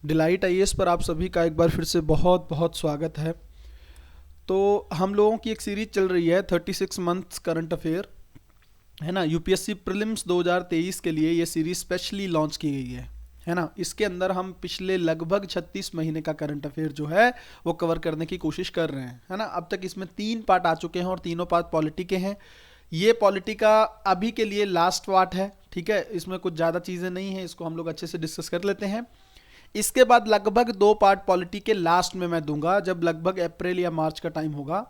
Delight IAS पर आप सभी का एक बार फिर से बहुत बहुत स्वागत है। तो हम लोगों की एक सीरीज चल रही है 36 मंथ्स करंट अफेयर, है ना। यूपीएससी प्रीलिम्स 2023 के लिए ये सीरीज स्पेशली लॉन्च की गई है ना। इसके अंदर हम पिछले लगभग 36 महीने का करंट अफेयर जो है वो कवर करने की कोशिश कर रहे हैं, है ना। अब तक इसमें 3 पार्ट आ चुके हैं और तीनों पार्ट पॉलिटी के हैं। ये पॉलिटी का अभी के लिए लास्ट पार्ट है, ठीक है। इसमें कुछ ज़्यादा चीज़ें नहीं हैं, इसको हम लोग अच्छे से डिस्कस कर लेते हैं। इसके बाद लगभग 2 पार्ट पॉलिटी के लास्ट में मैं दूंगा, जब लगभग अप्रैल या मार्च का टाइम होगा,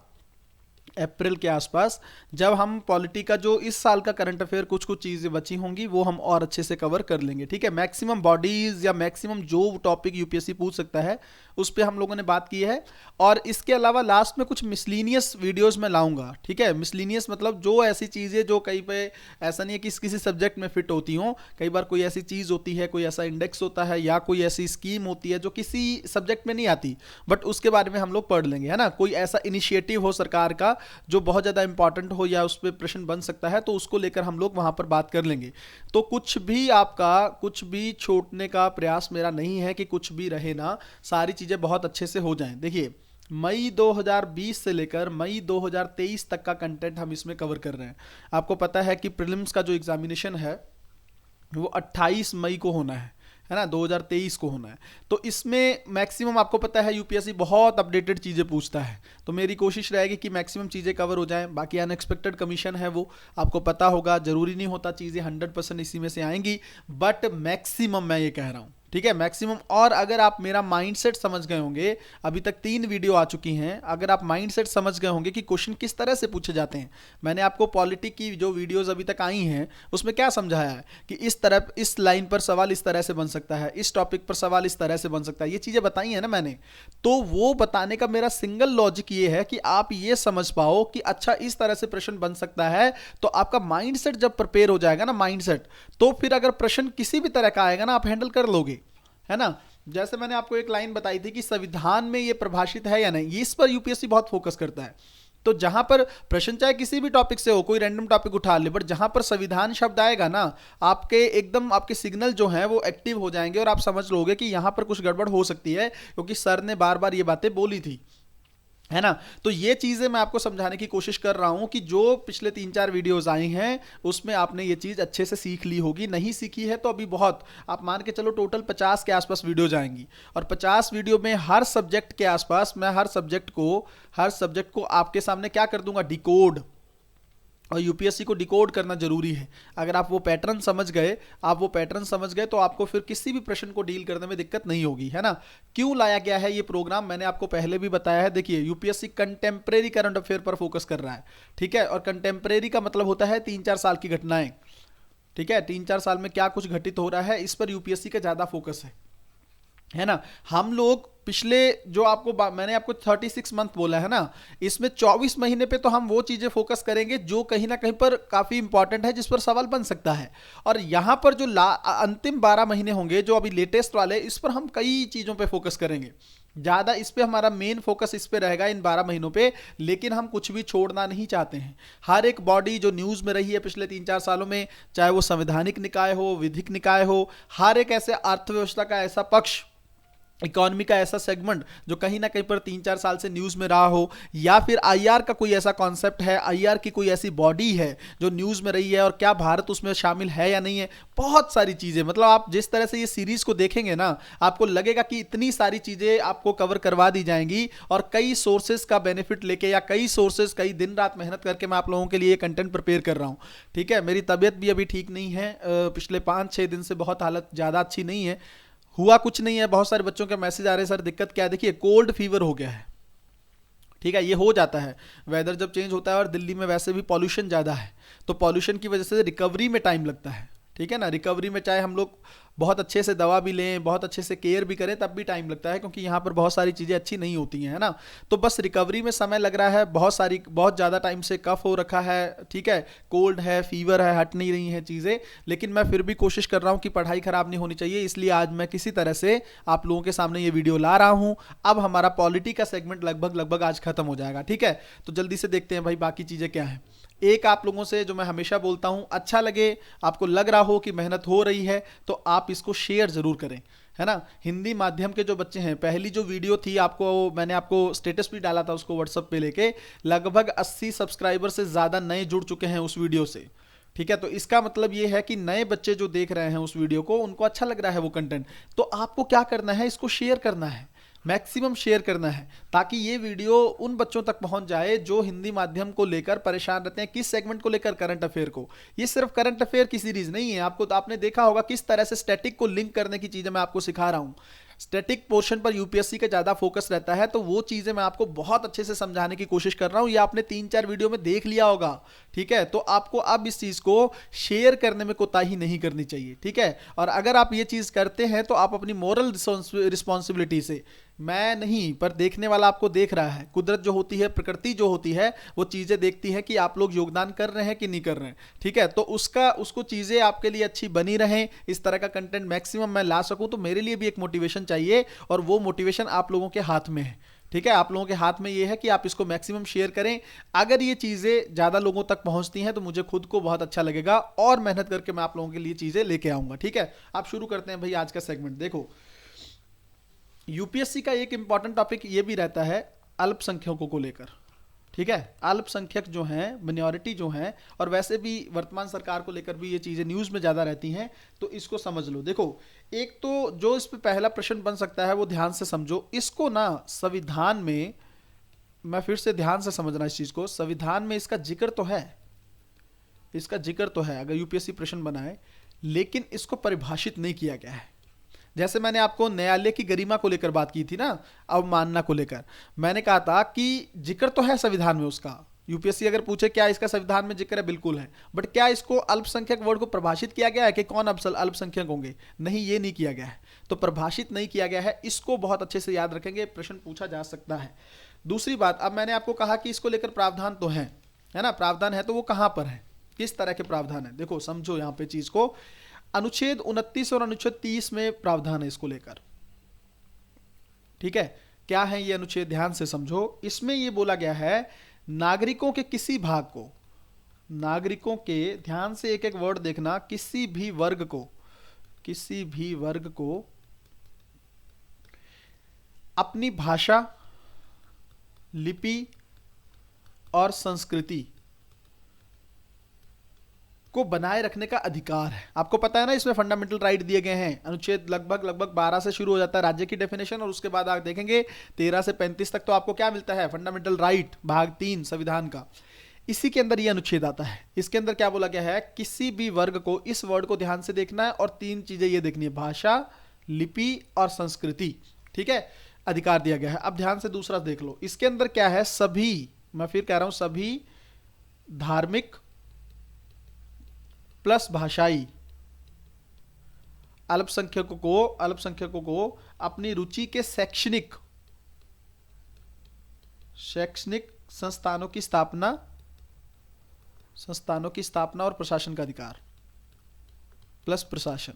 अप्रैल के आसपास, जब हम पॉलिटी का जो इस साल का करंट अफेयर कुछ कुछ चीज़ें बची होंगी वो हम और अच्छे से कवर कर लेंगे, ठीक है। मैक्सिमम बॉडीज या मैक्सिमम जो टॉपिक यूपीएससी पूछ सकता है उस पर हम लोगों ने बात की है। और इसके अलावा लास्ट में कुछ मिसलीनियस वीडियोस में लाऊंगा, ठीक है। मिसलीनियस मतलब जो ऐसी चीज़ें जो कहीं पे ऐसा नहीं है कि किसी सब्जेक्ट में फिट होती हों, कई बार कोई ऐसी चीज़ होती है, कोई ऐसा इंडेक्स होता है या कोई ऐसी स्कीम होती है जो किसी सब्जेक्ट में नहीं आती, बट उसके बारे में हम लोग पढ़ लेंगे, है ना। कोई ऐसा इनिशिएटिव हो सरकार का जो बहुत ज़्यादा इंपॉर्टेंट हो या उस पर प्रश्न बन सकता है, तो उसको लेकर हम लोग वहाँ पर बात कर लेंगे। तो कुछ भी आपका कुछ भी छोड़ने का प्रयास मेरा नहीं है कि कुछ भी रहे ना, सारी चीज़ें बहुत अच्छे से हो जाएं। देखिए, मई 2020 से लेकर मई 2023 तक का कंटेंट हम इसमें कवर कर रहे हैं। आपको पता है कि प्रीलिम्स का जो एग्जामिनेशन है वो 28 मई को होना है ना, 2023 को होना है। तो इसमें मैक्सिमम आपको पता है यूपीएससी बहुत अपडेटेड चीज़ें पूछता है, तो मेरी कोशिश रहेगी कि मैक्सिमम चीज़ें कवर हो जाएं। बाकी अनएक्सपेक्टेड कमीशन है वो आपको पता होगा, ज़रूरी नहीं होता चीज़ें 100% इसी में से आएंगी, बट मैक्सिमम मैं ये कह रहा हूँ, ठीक है, मैक्सिमम। और अगर आप मेरा माइंडसेट समझ गए होंगे, अभी तक 3 वीडियो आ चुकी हैं, अगर आप माइंडसेट समझ गए होंगे कि क्वेश्चन किस तरह से पूछे जाते हैं। मैंने आपको पॉलिटी की जो वीडियोस अभी तक आई हैं उसमें क्या समझाया है कि इस तरह इस लाइन पर सवाल इस तरह से बन सकता है, इस टॉपिक पर सवाल इस तरह से बन सकता है, ये चीज़ें बताई है ना मैंने। तो वो बताने का मेरा सिंगल लॉजिक ये है कि आप ये समझ पाओ कि अच्छा इस तरह से प्रश्न बन सकता है। तो आपका माइंडसेट जब प्रिपेयर हो जाएगा ना, माइंडसेट, तो फिर अगर प्रश्न किसी भी तरह का आएगा ना, आप हैंडल कर लोगे, है ना। जैसे मैंने आपको एक लाइन बताई थी कि संविधान में ये परिभाषित है या नहीं, इस पर यूपीएससी बहुत फोकस करता है। तो जहां पर प्रश्न चाहे किसी भी टॉपिक से हो, कोई रैंडम टॉपिक उठा ले, बट जहां पर संविधान शब्द आएगा ना, आपके एकदम आपके सिग्नल जो हैं वो एक्टिव हो जाएंगे और आप समझ लोगे कि यहां पर कुछ गड़बड़ हो सकती है, क्योंकि सर ने बार बार ये बातें बोली थी, है ना। तो ये चीज़ें मैं आपको समझाने की कोशिश कर रहा हूं कि जो पिछले 3-4 वीडियोस आई हैं उसमें आपने ये चीज़ अच्छे से सीख ली होगी। नहीं सीखी है तो अभी बहुत, आप मान के चलो टोटल 50 के आसपास वीडियो जाएंगी, और 50 वीडियो में हर सब्जेक्ट के आसपास मैं हर सब्जेक्ट को आपके सामने क्या कर दूंगा, डिकोड। और यूपीएससी को डिकोड करना जरूरी है। अगर आप वो पैटर्न समझ गए तो आपको फिर किसी भी प्रश्न को डील करने में दिक्कत नहीं होगी, है ना। क्यों लाया गया है ये प्रोग्राम, मैंने आपको पहले भी बताया है। देखिए, यूपीएससी कंटेम्प्रेरी करंट अफेयर पर फोकस कर रहा है, ठीक है। और कंटेम्प्रेरी का मतलब होता है 3-4 साल की घटनाएं, ठीक है। 3-4 साल में क्या कुछ घटित हो रहा है, इस पर यूपीएससी का ज्यादा फोकस है ना। हम लोग पिछले जो मैंने आपको 36 मंथ बोला है ना, इसमें 24 महीने पे तो हम वो चीजें फोकस करेंगे जो कहीं ना कहीं पर काफी इंपॉर्टेंट है, जिस पर सवाल बन सकता है। और यहां पर जो अंतिम 12 महीने होंगे जो अभी लेटेस्ट वाले, इस पर हम कई चीजों पे फोकस करेंगे ज्यादा। इस पे हमारा मेन फोकस इस पे रहेगा इन 12 महीनों पे, लेकिन हम कुछ भी छोड़ना नहीं चाहते हैं। हर एक बॉडी जो न्यूज में रही है पिछले 3-4 सालों में, चाहे वो संवैधानिक निकाय हो, विधिक निकाय हो, हर एक ऐसे अर्थव्यवस्था का ऐसा पक्ष, इकोनॉमी का ऐसा सेगमेंट जो कहीं ना कहीं पर 3-4 साल से न्यूज में रहा हो, या फिर आईआर का कोई ऐसा कॉन्सेप्ट है, आईआर की कोई ऐसी बॉडी है जो न्यूज में रही है और क्या भारत उसमें शामिल है या नहीं है, बहुत सारी चीजें। मतलब आप जिस तरह से ये सीरीज को देखेंगे ना, आपको लगेगा कि इतनी सारी चीजें आपको कवर करवा दी जाएंगी, और कई सोर्सेज का बेनिफिट लेके या कई दिन रात मेहनत करके मैं आप लोगों के लिए कंटेंट प्रिपेयर कर रहा हूँ, ठीक है। मेरी तबीयत भी अभी ठीक नहीं है, पिछले 5-6 दिन से बहुत हालत ज्यादा अच्छी नहीं है, हुआ कुछ नहीं है। बहुत सारे बच्चों के मैसेज आ रहे हैं, सर दिक्कत क्या है, देखिए कोल्ड फीवर हो गया है, ठीक है। ये हो जाता है, वेदर जब चेंज होता है, और दिल्ली में वैसे भी पॉल्यूशन ज़्यादा है, तो पॉल्यूशन की वजह से रिकवरी में टाइम लगता है, ठीक है ना। रिकवरी में चाहे हम लोग बहुत अच्छे से दवा भी लें, बहुत अच्छे से केयर भी करें, तब भी टाइम लगता है, क्योंकि यहाँ पर बहुत सारी चीज़ें अच्छी नहीं होती हैं, है ना। तो बस रिकवरी में समय लग रहा है, बहुत ज़्यादा टाइम से कफ हो रखा है, ठीक है, कोल्ड है, फीवर है, हट नहीं रही हैं चीज़ें। लेकिन मैं फिर भी कोशिश कर रहा हूँ कि पढ़ाई खराब नहीं होनी चाहिए, इसलिए आज मैं किसी तरह से आप लोगों के सामने ये वीडियो ला रहा हूँ। अब हमारा पॉलिटी का सेगमेंट लगभग आज खत्म हो जाएगा, ठीक है। तो जल्दी से देखते हैं भाई बाकी चीज़ें क्या है। एक आप लोगों से जो मैं हमेशा बोलता हूं, अच्छा लगे, आपको लग रहा हो कि मेहनत हो रही है, तो आप इसको शेयर जरूर करें, है ना। हिंदी माध्यम के जो बच्चे हैं, पहली जो वीडियो थी आपको, मैंने आपको स्टेटस भी डाला था उसको व्हाट्सएप पे लेके, लगभग 80 सब्सक्राइबर से ज्यादा नए जुड़ चुके हैं उस वीडियो से। ठीक है, तो इसका मतलब ये है कि नए बच्चे जो देख रहे हैं उस वीडियो को, उनको अच्छा लग रहा है वो कंटेंट। तो आपको क्या करना है, इसको शेयर करना है, मैक्सिमम शेयर करना है, ताकि ये वीडियो उन बच्चों तक पहुंच जाए जो हिंदी माध्यम को लेकर परेशान रहते हैं। किस सेगमेंट को लेकर? करंट अफेयर को। ये सिर्फ करंट अफेयर की सीरीज नहीं है, आपको तो आपने देखा होगा किस तरह से स्टैटिक को लिंक करने की चीजें मैं आपको सिखा रहा हूं। स्टैटिक पोर्शन पर यूपीएससी का ज्यादा फोकस रहता है, तो वो चीजें मैं आपको बहुत अच्छे से समझाने की कोशिश कर रहा हूं। ये आपने 3-4 वीडियो में देख लिया होगा। ठीक है, तो आपको अब इस चीज को शेयर करने में कोताही नहीं करनी चाहिए। ठीक है, और अगर आप ये चीज करते हैं तो आप अपनी मोरल रिस्पॉन्सिबिलिटी से, मैं नहीं पर देखने वाला आपको देख रहा है, कुदरत जो होती है, प्रकृति जो होती है, वो चीजें देखती है कि आप लोग योगदान कर रहे हैं कि नहीं कर रहे हैं। ठीक है, तो उसको चीजें आपके लिए अच्छी बनी रहें, इस तरह का कंटेंट मैक्सिमम मैं ला सकूं, तो मेरे लिए भी एक मोटिवेशन चाहिए, और वो मोटिवेशन आप लोगों के हाथ में है। ठीक है, आप लोगों के हाथ में ये है कि आप इसको मैक्सिमम शेयर करें। अगर ये चीजें ज्यादा लोगों तक पहुंचती हैं तो मुझे खुद को बहुत अच्छा लगेगा, और मेहनत करके मैं आप लोगों के लिए चीजें लेके आऊंगा। ठीक है, आप शुरू करते हैं भाई आज का सेगमेंट। देखो, यूपीएससी का एक इंपॉर्टेंट टॉपिक ये भी रहता है अल्पसंख्यकों को लेकर। ठीक है, अल्पसंख्यक जो हैं, मिनॉरिटी जो हैं, और वैसे भी वर्तमान सरकार को लेकर भी ये चीजें न्यूज में ज्यादा रहती हैं, तो इसको समझ लो। देखो, एक तो जो इस पे पहला प्रश्न बन सकता है वो ध्यान से समझो इसको ना। संविधान में, मैं फिर से ध्यान से समझना इस चीज को, संविधान में इसका जिक्र तो है, इसका जिक्र तो है अगर यूपीएससी प्रश्न बनाए, लेकिन इसको परिभाषित नहीं किया गया है। जैसे मैंने आपको न्यायालय की गरिमा को लेकर बात की थी ना, अवमानना को लेकर, मैंने कहा था कि जिक्र तो है संविधान में उसका। यूपीएससी अगर पूछे क्या इसका संविधान में जिक्र है, बिल्कुल है, बट क्या इसको अल्पसंख्यक वर्ड को परिभाषित किया गया है कि कौन अल्पसंख्यक होंगे? नहीं, ये नहीं किया गया है, तो परिभाषित नहीं किया गया है। इसको बहुत अच्छे से याद रखेंगे, प्रश्न पूछा जा सकता है। दूसरी बात, अब मैंने आपको कहा कि इसको लेकर प्रावधान तो है ना, प्रावधान है, तो वो कहां पर है, किस तरह के प्रावधान है? देखो समझो यहां पे चीज को, अनुच्छेद 29 और अनुच्छेद 30 में प्रावधान है इसको लेकर। ठीक है, क्या है ये अनुच्छेद, ध्यान से समझो। इसमें ये बोला गया है, नागरिकों के किसी भाग को, नागरिकों के, ध्यान से एक एक वर्ड देखना, किसी भी वर्ग को, किसी भी वर्ग को अपनी भाषा, लिपि और संस्कृति को बनाए रखने का अधिकार है। आपको पता है ना, इसमें फंडामेंटल राइट दिए गए हैं। अनुच्छेद लगभग 12 से शुरू हो जाता है राज्य की डेफिनेशन, और उसके बाद आप देखेंगे 13 से 35 तक तो आपको क्या मिलता है, फंडामेंटल राइट, भाग 3 संविधान का। इसी के अंदर ये अनुच्छेद आता है। इसके अंदर क्या बोला गया है, किसी भी वर्ग को, इस वर्ड को ध्यान से देखना है, और 3 चीजें ये देखनी है, भाषा, लिपि और संस्कृति। ठीक है, अधिकार दिया गया है। अब ध्यान से दूसरा देख लो, इसके अंदर क्या है, सभी, मैं फिर कह रहा हूं, सभी धार्मिक प्लस भाषाई अल्पसंख्यकों को अपनी रुचि के शैक्षणिक संस्थानों की स्थापना और प्रशासन का अधिकार, प्लस प्रशासन।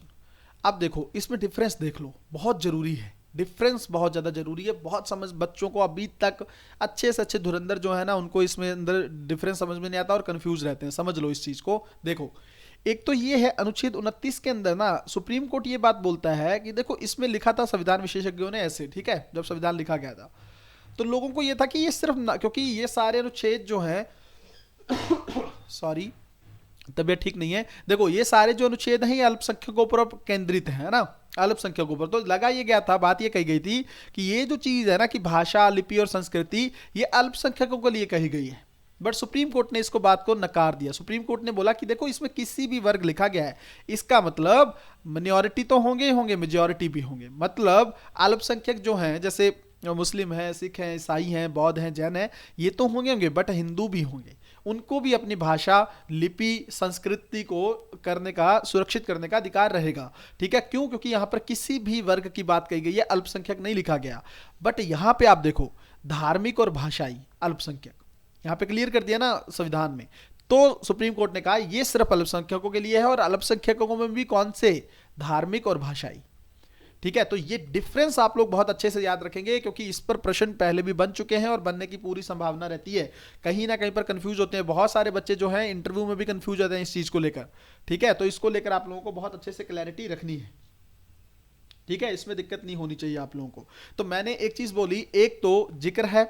अब देखो, इसमें डिफरेंस देख लो, बहुत जरूरी है, डिफरेंस बहुत ज्यादा जरूरी है। बहुत समझ बच्चों को अभी तक अच्छे से अच्छे धुरंधर जो है ना, उनको इसमें अंदर डिफरेंस समझ में नहीं आता और कंफ्यूज रहते हैं। समझ लो इस चीज को। देखो, एक तो ये है अनुच्छेद 29 के अंदर ना, सुप्रीम कोर्ट ये बात बोलता है कि देखो, इसमें लिखा था संविधान विशेषज्ञों ने ऐसे, ठीक है, जब संविधान लिखा गया था तो लोगों को ये था कि ये सिर्फ क्योंकि ये सारे अनुच्छेद जो हैं सॉरी, तबीयत ठीक नहीं है। देखो, ये सारे जो अनुच्छेद हैं ये अल्पसंख्यकों पर केंद्रित है ना, अल्पसंख्यकों पर। तो लगा ये गया था, बात ये कही गई थी कि ये जो चीज है ना कि भाषा, लिपि और संस्कृति, ये अल्पसंख्यकों के लिए कही गई है। बट सुप्रीम कोर्ट ने इसको बात को नकार दिया। सुप्रीम कोर्ट ने बोला कि देखो, इसमें किसी भी वर्ग लिखा गया है, इसका मतलब मिनॉरिटी तो होंगे, मेजॉरिटी भी होंगे। मतलब अल्पसंख्यक जो हैं, जैसे मुस्लिम हैं, सिख हैं, ईसाई हैं, बौद्ध हैं, जैन हैं, ये तो होंगे, बट हिंदू भी होंगे। उनको भी अपनी भाषा, लिपि, संस्कृति को सुरक्षित करने का अधिकार रहेगा। ठीक है, क्यों? क्योंकि यहां पर किसी भी वर्ग की बात कही गई है, अल्पसंख्यक नहीं लिखा गया। बट यहां पे आप देखो, धार्मिक और भाषाई अल्पसंख्यक, यहां पे क्लियर कर दिया ना संविधान में। तो सुप्रीम कोर्ट ने कहा ये सिर्फ अल्पसंख्यकों के लिए है, और अल्पसंख्यकों में भी कौन से, धार्मिक और भाषाई। ठीक है, तो ये डिफरेंस आप लोग बहुत अच्छे से याद रखेंगे, क्योंकि इस पर प्रश्न पहले भी बन चुके हैं और बनने की पूरी संभावना रहती है। कहीं ना कहीं पर कंफ्यूज होते हैं बहुत सारे बच्चे जो हैं, इंटरव्यू में भी कंफ्यूज होते हैं इस चीज को लेकर। ठीक है, तो इसको लेकर आप लोगों को बहुत अच्छे से क्लैरिटी रखनी है। ठीक है, इसमें दिक्कत नहीं होनी चाहिए आप लोगों को। तो मैंने एक चीज बोली, एक तो जिक्र है,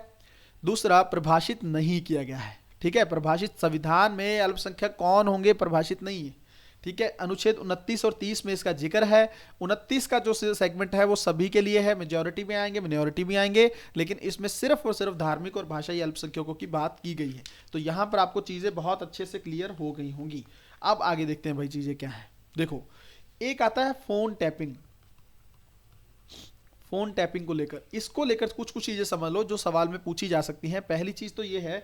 दूसरा प्रभाषित नहीं किया गया है। ठीक है, प्रभाषित संविधान में अल्पसंख्यक कौन होंगे प्रभाषित नहीं है। ठीक है, अनुच्छेद 29 और 30 में इसका जिक्र है। 29 का जो सेगमेंट है वो सभी के लिए है, मेजॉरिटी में आएंगे, मिनॉरिटी भी आएंगे, लेकिन इसमें सिर्फ और सिर्फ धार्मिक और भाषाई अल्पसंख्यकों की बात की गई है। तो यहां पर आपको चीजें बहुत अच्छे से क्लियर हो गई होंगी। अब आगे देखते हैं भाई चीजें क्या है। देखो, एक आता है फोन टैपिंग। फोन टैपिंग को लेकर, इसको लेकर कुछ कुछ चीजें समझ लो जो सवाल में पूछी जा सकती हैं। पहली चीज तो ये है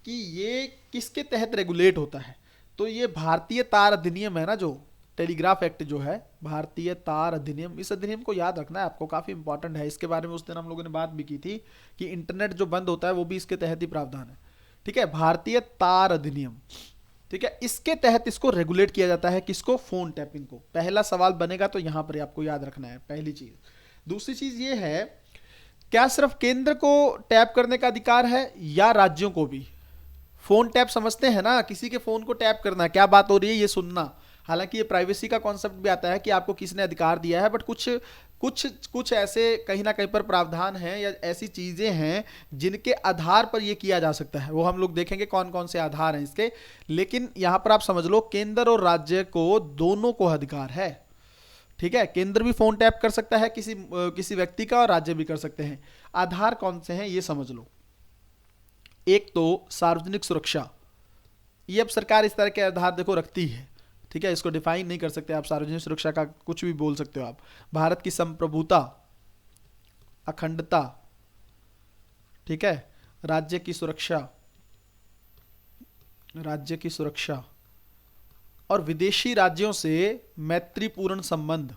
कि ये किसके तहत रेगुलेट होता है। तो ये भारतीय तार अधिनियम है ना, जो टेलीग्राफ एक्ट जो है, भारतीय तार अधिनियम, इस अधिनियम को याद रखना है आपको, काफी इंपॉर्टेंट है। इसके बारे में उस दिन हम लोगों ने बात भी की थी कि इंटरनेट जो बंद होता है वो भी इसके तहत ही प्रावधान है। ठीक है, भारतीय तार अधिनियम। ठीक है, इसके तहत इसको रेगुलेट किया जाता है, किसको, फोन टैपिंग को। पहला सवाल बनेगा तो यहां पर आपको याद रखना है, पहली चीज। दूसरी चीज ये है, क्या सिर्फ केंद्र को टैप करने का अधिकार है या राज्यों को भी। फोन टैप समझते हैं ना, किसी के फोन को टैप करना, क्या बात हो रही है ये सुनना। हालांकि ये प्राइवेसी का कॉन्सेप्ट भी आता है कि आपको किसने अधिकार दिया है, बट कुछ कुछ कुछ ऐसे कहीं ना कहीं पर प्रावधान हैं या ऐसी चीजें हैं जिनके आधार पर ये किया जा सकता है। वो हम लोग देखेंगे कौन कौन से आधार हैं इसके। लेकिन यहां पर आप समझ लो, केंद्र और राज्य को दोनों को अधिकार है। ठीक है, केंद्र भी फोन टैप कर सकता है किसी व्यक्ति का, और राज्य भी कर सकते हैं। आधार कौन से हैं ये समझ लो। एक तो सार्वजनिक सुरक्षा, ये अब सरकार इस तरह के आधार देखो रखती है। ठीक है, इसको डिफाइन नहीं कर सकते आप, सार्वजनिक सुरक्षा का कुछ भी बोल सकते हो आप। भारत की संप्रभुता, अखंडता, ठीक है, राज्य की सुरक्षा, राज्य की सुरक्षा, और विदेशी राज्यों से मैत्रीपूर्ण संबंध।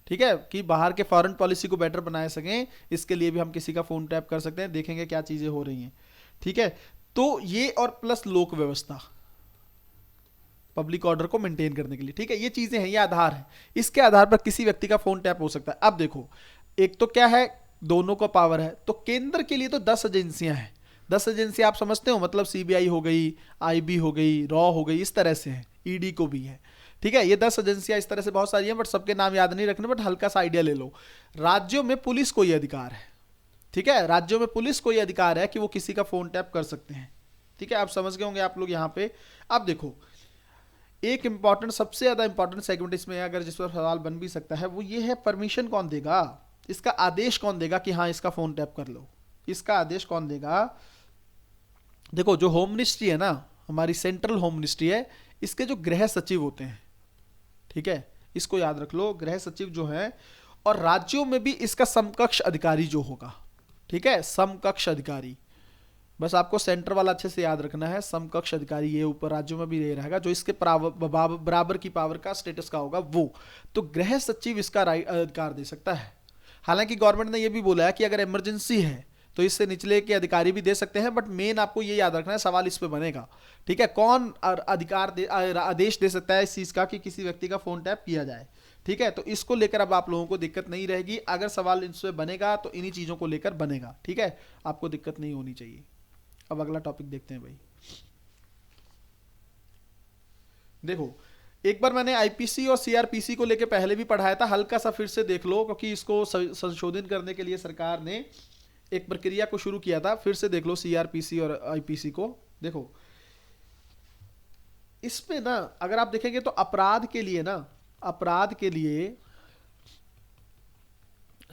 ठीक है, कि बाहर के फॉरेन पॉलिसी को बेटर बना सकें, इसके लिए भी हम किसी का फोन टैप कर सकते हैं। देखेंगे क्या चीजें हो रही हैं। ठीक है, तो ये और प्लस लोक व्यवस्था, पब्लिक ऑर्डर को मेंटेन करने के लिए। ठीक है, ये चीजें हैं, ये आधार है। इसके आधार पर किसी व्यक्ति का फोन टैप हो सकता है। अब देखो, एक तो क्या है, दोनों का पावर है। तो केंद्र के लिए तो 10 एजेंसियां हैं। 10 एजेंसियां आप समझते हो, मतलब सीबीआई हो गई, आईबी हो गई, रॉ हो गई, इस तरह से है, ईडी को भी है। ठीक है, ये 10 एजेंसियां इस तरह से बहुत सारी हैं, बट सबके नाम याद नहीं रखने, बट हल्का सा आइडिया ले लो। राज्यों में पुलिस को ये अधिकार है। ठीक है, राज्यों में पुलिस को ये अधिकार है कि वो किसी का फोन टैप कर सकते हैं। ठीक है, आप समझ गए होंगे आप लोग यहाँ पे। अब देखो, एक इंपॉर्टेंट, सबसे ज्यादा इंपॉर्टेंट सेगमेंट इसमें अगर जिस पर सवाल बन भी सकता है, वो ये है, परमिशन कौन देगा, इसका आदेश कौन देगा कि हाँ इसका फोन टैप कर लो। इसका आदेश कौन देगा। देखो, जो होम मिनिस्ट्री है ना, हमारी सेंट्रल होम मिनिस्ट्री है, इसके जो गृह सचिव होते हैं, ठीक है, इसको याद रख लो, गृह सचिव जो है, और राज्यों में भी इसका समकक्ष अधिकारी जो होगा। ठीक है, समकक्ष अधिकारी, बस आपको सेंटर वाला अच्छे से याद रखना है। समकक्ष अधिकारी ये ऊपर राज्यों में भी ये रहेगा, जो इसके बराबर की पावर का स्टेटस का होगा वो। तो गृह सचिव इसका अधिकार दे सकता है। हालांकि गवर्नमेंट ने ये भी बोला है कि अगर इमरजेंसी है तो इससे निचले के अधिकारी भी दे सकते हैं, बट मेन आपको ये याद रखना है, सवाल इस पे बनेगा। ठीक है, कौन आदेश दे सकता है इस चीज का कि किसी व्यक्ति का फोन टैप किया जाए। ठीक है, तो इसको लेकर अब आप लोगों को दिक्कत नहीं रहेगी। अगर सवाल इनसे बनेगा तो इन्हीं चीजों को लेकर बनेगा। ठीक है, आपको दिक्कत नहीं होनी चाहिए। अब अगला टॉपिक देखते हैं भाई। देखो, एक बार मैंने आईपीसी और सीआरपीसी को लेकर पहले भी पढ़ाया था, हल्का सा फिर से देख लो, क्योंकि इसको संशोधन करने के लिए सरकार ने एक प्रक्रिया को शुरू किया था। फिर से देख लो सीआरपीसी और आईपीसी को। देखो, इसमें ना अगर आप देखेंगे तो अपराध के लिए ना, अपराध के लिए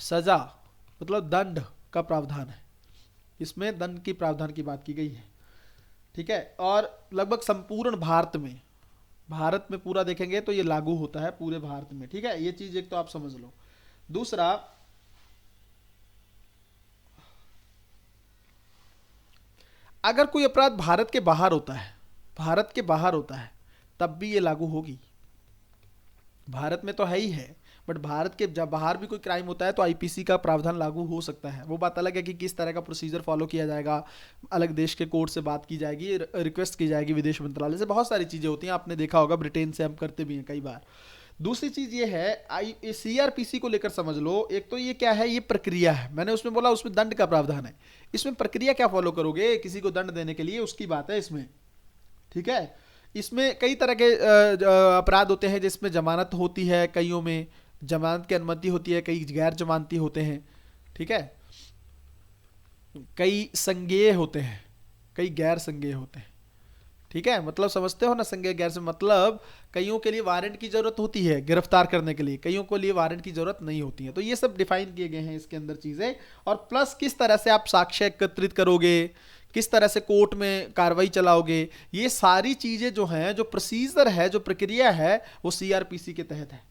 सजा मतलब दंड का प्रावधान है। इसमें दंड की प्रावधान की बात की गई है। ठीक है, और लगभग संपूर्ण भारत में पूरा देखेंगे तो ये लागू होता है पूरे भारत में। ठीक है, ये चीज एक तो आप समझ लो। दूसरा, अगर कोई अपराध भारत के बाहर होता है, भारत के बाहर होता है, तब भी ये लागू होगी। भारत में तो है ही है, बट भारत के जब बाहर भी कोई क्राइम होता है तो आईपीसी का प्रावधान लागू हो सकता है। वो बात अलग है कि किस तरह का प्रोसीजर फॉलो किया जाएगा, अलग देश के कोर्ट से बात की जाएगी, रिक्वेस्ट की जाएगी विदेश मंत्रालय से, बहुत सारी चीजें होती हैं। आपने देखा होगा, ब्रिटेन से हम करते भी हैं कई बार। दूसरी चीज ये है, आई सीआरपीसी को लेकर समझ लो, एक तो ये क्या है, ये प्रक्रिया है, मैंने उसमें बोला उसमें दंड का प्रावधान है, इसमें प्रक्रिया क्या फॉलो करोगे किसी को दंड देने के लिए, उसकी बात है इसमें, ठीक है। इसमें कई तरह के अपराध होते हैं जिसमें जमानत होती है, कईयों में जमानत की अनुमति होती है, कई गैर जमानती होते हैं, ठीक है, कई संज्ञेय होते हैं, कई गैर संज्ञेय होते हैं, ठीक है। मतलब समझते हो ना, संज्ञेय गैर से मतलब कईयों के लिए वारंट की जरूरत होती है गिरफ्तार करने के लिए, कईयों के लिए वारंट की जरूरत नहीं होती है। तो ये सब डिफाइन किए गए हैं इसके अंदर चीजें, और प्लस किस तरह से आप साक्ष्य एकत्रित करोगे, किस तरह से कोर्ट में कार्रवाई चलाओगे, ये सारी चीजें जो हैं, जो प्रोसीजर है, जो प्रक्रिया है, वो सीआरपीसी के तहत है,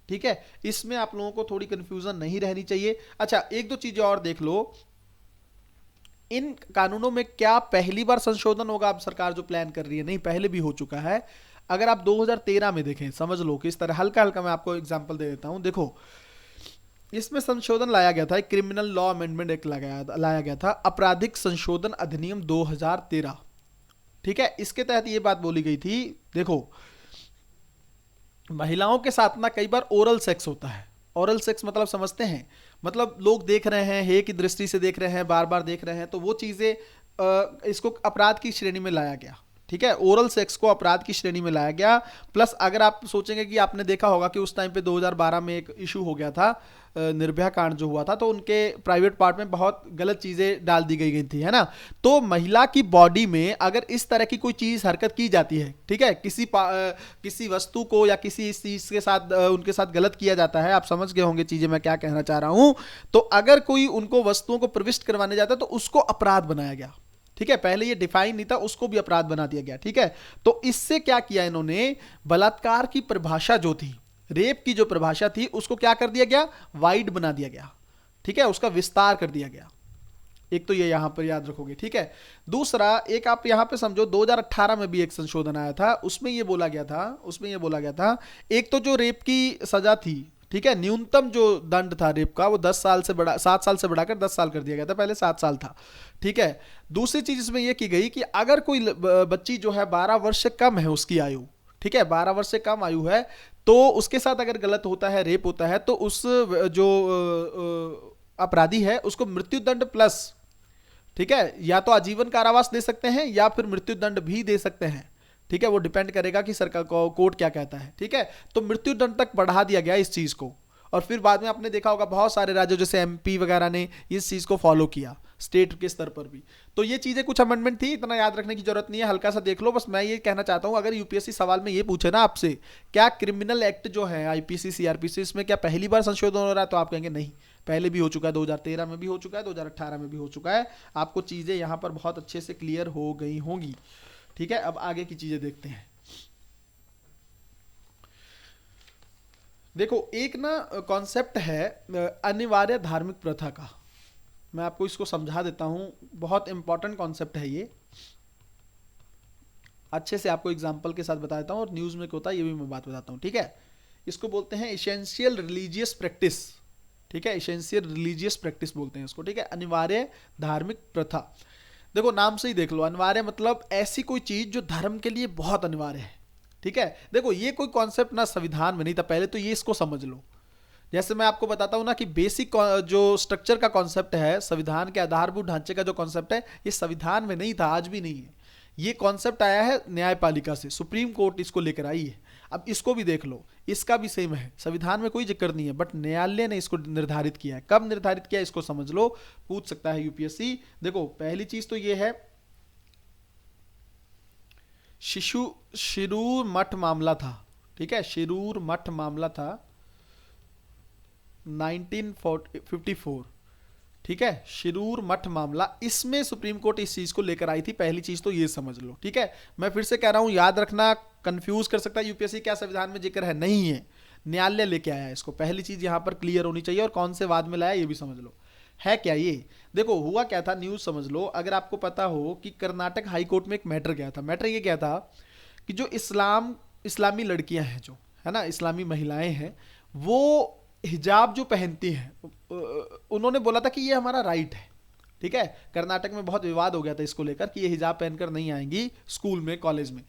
ठीक है। इसमें आप लोगों को थोड़ी कंफ्यूजन नहीं रहनी चाहिए। अच्छा, एक दो चीजें और देख लो, इन कानूनों में क्या पहली बार संशोधन होगा अब सरकार जो प्लान कर रही है? नहीं, पहले भी हो चुका है। अगर आप 2013 में देखें, समझ लो कि इस तरह हल्का हल्का मैं आपको एग्जांपल दे देता हूं। देखो, इसमें संशोधन लाया गया था, क्रिमिनल लॉ अमेंडमेंट एक्ट लाया गया था, आपराधिक संशोधन अधिनियम 2013, ठीक है। इसके तहत ये बात बोली गई थी, देखो महिलाओं के साथ ना कई बार ओरल सेक्स होता है। ओरल सेक्स मतलब समझते हैं, मतलब लोग देख रहे हैं, हे की दृष्टि से देख रहे हैं, बार बार देख रहे हैं, तो वो चीजें इसको अपराध की श्रेणी में लाया गया, ठीक है। ओरल सेक्स को अपराध की श्रेणी में लाया गया। प्लस अगर आप सोचेंगे कि आपने देखा होगा कि उस टाइम पे 2012 में एक इशू हो गया था, निर्भया कांड जो हुआ था, तो उनके प्राइवेट पार्ट में बहुत गलत चीजें डाल दी गई थी, है ना। तो महिला की बॉडी में अगर इस तरह की कोई चीज हरकत की जाती है, ठीक है, किसी वस्तु को या किसी इस चीज के साथ उनके साथ गलत किया जाता है, आप समझ गए होंगे चीजें मैं क्या कहना चाह रहा हूं। तो अगर कोई उनको वस्तुओं को प्रविष्ट करवाने जाता है तो उसको अपराध बनाया गया, ठीक है। पहले ये डिफाइन नहीं था, उसको भी अपराध बना दिया गया, ठीक है। तो इससे क्या किया इन्होंने, बलात्कार की परिभाषा जो थी, रेप की जो परिभाषा थी, उसको क्या कर दिया गया, वाइड बना दिया गया, ठीक है, उसका विस्तार कर दिया गया। एक तो ये यहां पर याद रखोगे, ठीक है। दूसरा, एक आप यहां पे समझो 2018 में भी एक संशोधन आया था, उसमें ये बोला गया था, एक तो जो रेप की सजा थी, ठीक है, न्यूनतम जो दंड था रेप का, वो 7 साल से बढ़ाकर 10 साल कर दिया गया था, पहले 7 साल था, ठीक है। दूसरी चीज इसमें यह की गई कि अगर कोई बच्ची जो है 12 वर्ष से कम है उसकी आयु, ठीक है, 12 वर्ष से कम आयु है, तो उसके साथ अगर गलत होता है, रेप होता है, तो उस जो अपराधी है उसको मृत्युदंड प्लस, ठीक है, या तो आजीवन कारावास दे सकते हैं या फिर मृत्युदंड भी दे सकते हैं, ठीक है। वो डिपेंड करेगा कि सरकार को कोर्ट क्या कहता है, ठीक है। तो मृत्युदंड तक बढ़ा दिया गया इस चीज को, और फिर बाद में आपने देखा होगा बहुत सारे राज्यों जैसे एमपी वगैरह ने इस चीज को फॉलो किया, स्टेट के स्तर पर भी। तो ये चीजें कुछ अमेंडमेंट थी, इतना याद रखने की जरूरत नहीं है, हल्का सा देख लो। बस मैं ये कहना चाहता हूं, अगर यूपीएससी सवाल में ये पूछे ना आपसे, क्या क्रिमिनल एक्ट जो है आईपीसी सीआरपीसी, इसमें क्या पहली बार संशोधन हो रहा है, तो आप कहेंगे नहीं, पहले भी हो चुका है, 2013 में भी हो चुका है, 2018 में भी हो चुका है। आपको चीजें यहां पर बहुत अच्छे से क्लियर हो गई होंगी, ठीक है। अब आगे की चीजें देखते हैं। देखो, एक ना कॉन्सेप्ट है अनिवार्य धार्मिक प्रथा का, मैं आपको इसको समझा देता हूं, बहुत इंपॉर्टेंट कॉन्सेप्ट है ये, अच्छे से आपको एग्जांपल के साथ बता देता हूं, और न्यूज में क्या होता है ये भी मैं बात बताता हूं, ठीक है। इसको बोलते हैं एसेंशियल रिलीजियस प्रैक्टिस, ठीक है, एसेंशियल रिलीजियस प्रैक्टिस बोलते हैं इसको, ठीक है, अनिवार्य धार्मिक प्रथा। देखो, नाम से ही देख लो, अनिवार्य मतलब ऐसी कोई चीज जो धर्म के लिए बहुत अनिवार्य है, ठीक है। देखो, ये कोई कॉन्सेप्ट ना संविधान में नहीं था, पहले तो ये इसको समझ लो। जैसे मैं आपको बताता हूं ना कि बेसिक जो स्ट्रक्चर का कॉन्सेप्ट है, संविधान के आधारभूत ढांचे का जो कॉन्सेप्ट है, ये संविधान में नहीं था, आज भी नहीं है। ये कॉन्सेप्ट आया है न्यायपालिका से, सुप्रीम कोर्ट इसको लेकर आई है। अब इसको भी देख लो, इसका भी सेम है, संविधान में कोई जिक्र नहीं है, बट न्यायालय ने इसको निर्धारित किया है। कब निर्धारित किया इसको समझ लो, पूछ सकता है यूपीएससी। देखो, पहली चीज तो ये है, शिरूर मठ मामला था, ठीक है, शिरूर मठ मामला था 1954, ठीक है, शिरूर मठ मामला, इसमें सुप्रीम कोर्ट इस चीज को लेकर आई थी। पहली चीज तो ये समझ लो, ठीक है। मैं फिर से कह रहा हूं, याद रखना, कंफ्यूज कर सकता है यूपीएससी, क्या संविधान में जिक्र है, नहीं है, न्यायालय लेके आया है इसको। पहली चीज यहां पर क्लियर होनी चाहिए, और कौन से वाद में लाया ये भी समझ लो। है क्या ये, देखो हुआ क्या था, न्यूज समझ लो। अगर आपको पता हो कि कर्नाटक हाई कोर्ट में एक मैटर गया था, मैटर ये क्या था कि जो इस्लामी लड़कियां हैं, जो है ना, इस्लामी महिलाएं हैं, वो हिजाब जो पहनती हैं, उन्होंने बोला था कि ये हमारा राइट है, ठीक है, कर्नाटक में बहुत विवाद हो गया था इसको लेकर कि ये हिजाब पहनकर नहीं आएंगी स्कूल में, कॉलेज में।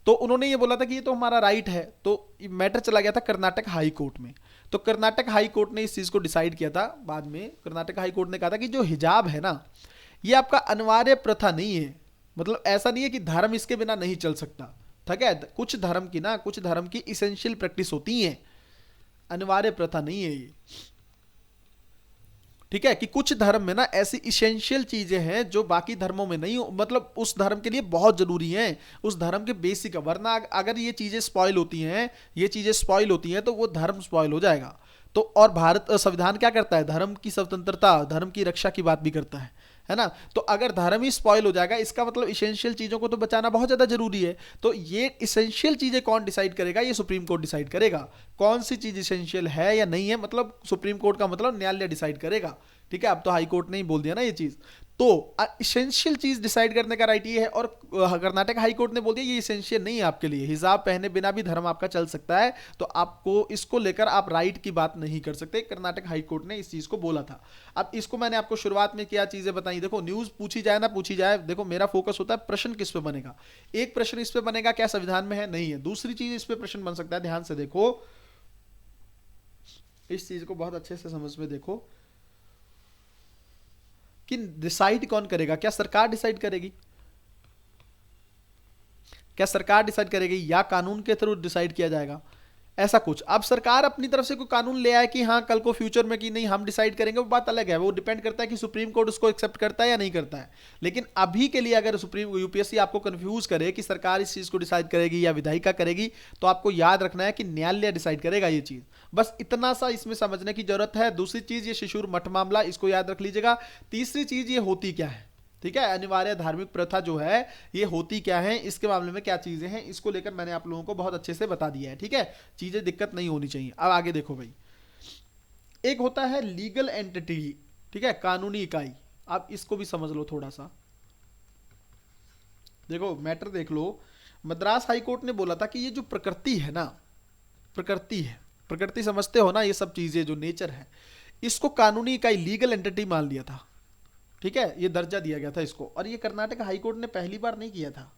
तो उन्होंने ये बोला था कि ये तो हमारा राइट है, तो मैटर चला गया था कर्नाटक हाई कोर्ट में। तो कर्नाटक हाई कोर्ट ने इस चीज को डिसाइड किया था। बाद में कर्नाटक हाई कोर्ट ने कहा था कि जो हिजाब है ना, ये आपका अनिवार्य प्रथा नहीं है, मतलब ऐसा नहीं है कि धर्म इसके बिना नहीं चल सकता। ठीक है, कुछ धर्म की ना, कुछ धर्म की इसेंशियल प्रैक्टिस होती है, अनिवार्य प्रथा नहीं है ये। ठीक है, कि कुछ धर्म में ना ऐसी इसेंशियल चीजें हैं जो बाकी धर्मों में नहीं हो, मतलब उस धर्म के लिए बहुत जरूरी हैं, उस धर्म के बेसिक है, वरना अगर ये चीजें स्पॉइल होती हैं, ये चीजें स्पॉइल होती हैं तो वो धर्म स्पॉइल हो जाएगा। तो और भारत संविधान क्या करता है, धर्म की स्वतंत्रता, धर्म की रक्षा की बात भी करता है ना। तो अगर धर्म ही स्पॉइल हो जाएगा, इसका मतलब इसेंशियल चीजों को तो बचाना बहुत ज्यादा जरूरी है। तो ये इसेंशियल चीजें कौन डिसाइड करेगा, ये सुप्रीम कोर्ट डिसाइड करेगा। कौन सी चीज इसेंशियल है या नहीं है, मतलब सुप्रीम कोर्ट का मतलब न्यायालय डिसाइड करेगा। ठीक है, अब तो हाई कोर्ट ने ही बोल दिया ना ये चीज। तो इसेंशियल चीज डिसाइड करने का राइट ये है, और कर्नाटक हाई कोर्ट ने बोल दिया ये इसेंशियल नहीं है आपके लिए, हिजाब पहने बिना भी धर्म आपका चल सकता है, तो आपको इसको लेकर आप राइट की बात नहीं कर सकते। कर्नाटक हाई कोर्ट ने इस चीज को बोला था। अब इसको मैंने आपको शुरुआत में क्या चीजें बताई, देखो न्यूज पूछी जाए ना पूछी जाए, देखो मेरा फोकस होता है प्रश्न किस पे बनेगा। एक प्रश्न इस पे बनेगा क्या संविधान में है, नहीं है। दूसरी चीज इस पे प्रश्न बन सकता है, ध्यान से देखो, इस चीज को बहुत अच्छे से समझ में देखो, कि डिसाइड कौन करेगा, क्या सरकार डिसाइड करेगी, क्या सरकार डिसाइड करेगी या कानून के थ्रू डिसाइड किया जाएगा, ऐसा कुछ। अब सरकार अपनी तरफ से कोई कानून ले आए कि हाँ कल को फ्यूचर में कि नहीं हम डिसाइड करेंगे, वो बात अलग है, वो डिपेंड करता है कि सुप्रीम कोर्ट उसको एक्सेप्ट करता है या नहीं करता है। लेकिन अभी के लिए अगर सुप्रीम यूपीएससी आपको कंफ्यूज करे कि सरकार इस चीज को डिसाइड करेगी या विधायिका करेगी, तो आपको याद रखना है कि न्यायालय डिसाइड करेगा ये चीज। बस इतना सा इसमें समझने की जरूरत है। दूसरी चीज ये शिशुर मठ मामला, इसको याद रख लीजिएगा। तीसरी चीज ये होती क्या है, ठीक है, अनिवार्य धार्मिक प्रथा जो है ये होती क्या है, इसके मामले में क्या चीजें हैं, इसको लेकर मैंने आप लोगों को बहुत अच्छे से बता दिया है। ठीक है, चीजें दिक्कत नहीं होनी चाहिए। अब आगे देखो भाई, एक होता है लीगल एंटिटी, ठीक है, कानूनी इकाई। अब इसको भी समझ लो थोड़ा सा, देखो मैटर देख लो। मद्रास हाई कोर्ट ने बोला था कि ये जो प्रकृति है ना, प्रकृति है, प्रकृति समझते हो ना, ये सब चीजें जो नेचर है, इसको कानूनी इकाई लीगल एंटिटी मान लिया था। ठीक है, ये दर्जा दिया गया था इसको, और ये कर्नाटक हाई कोर्ट ने पहली बार नहीं किया था।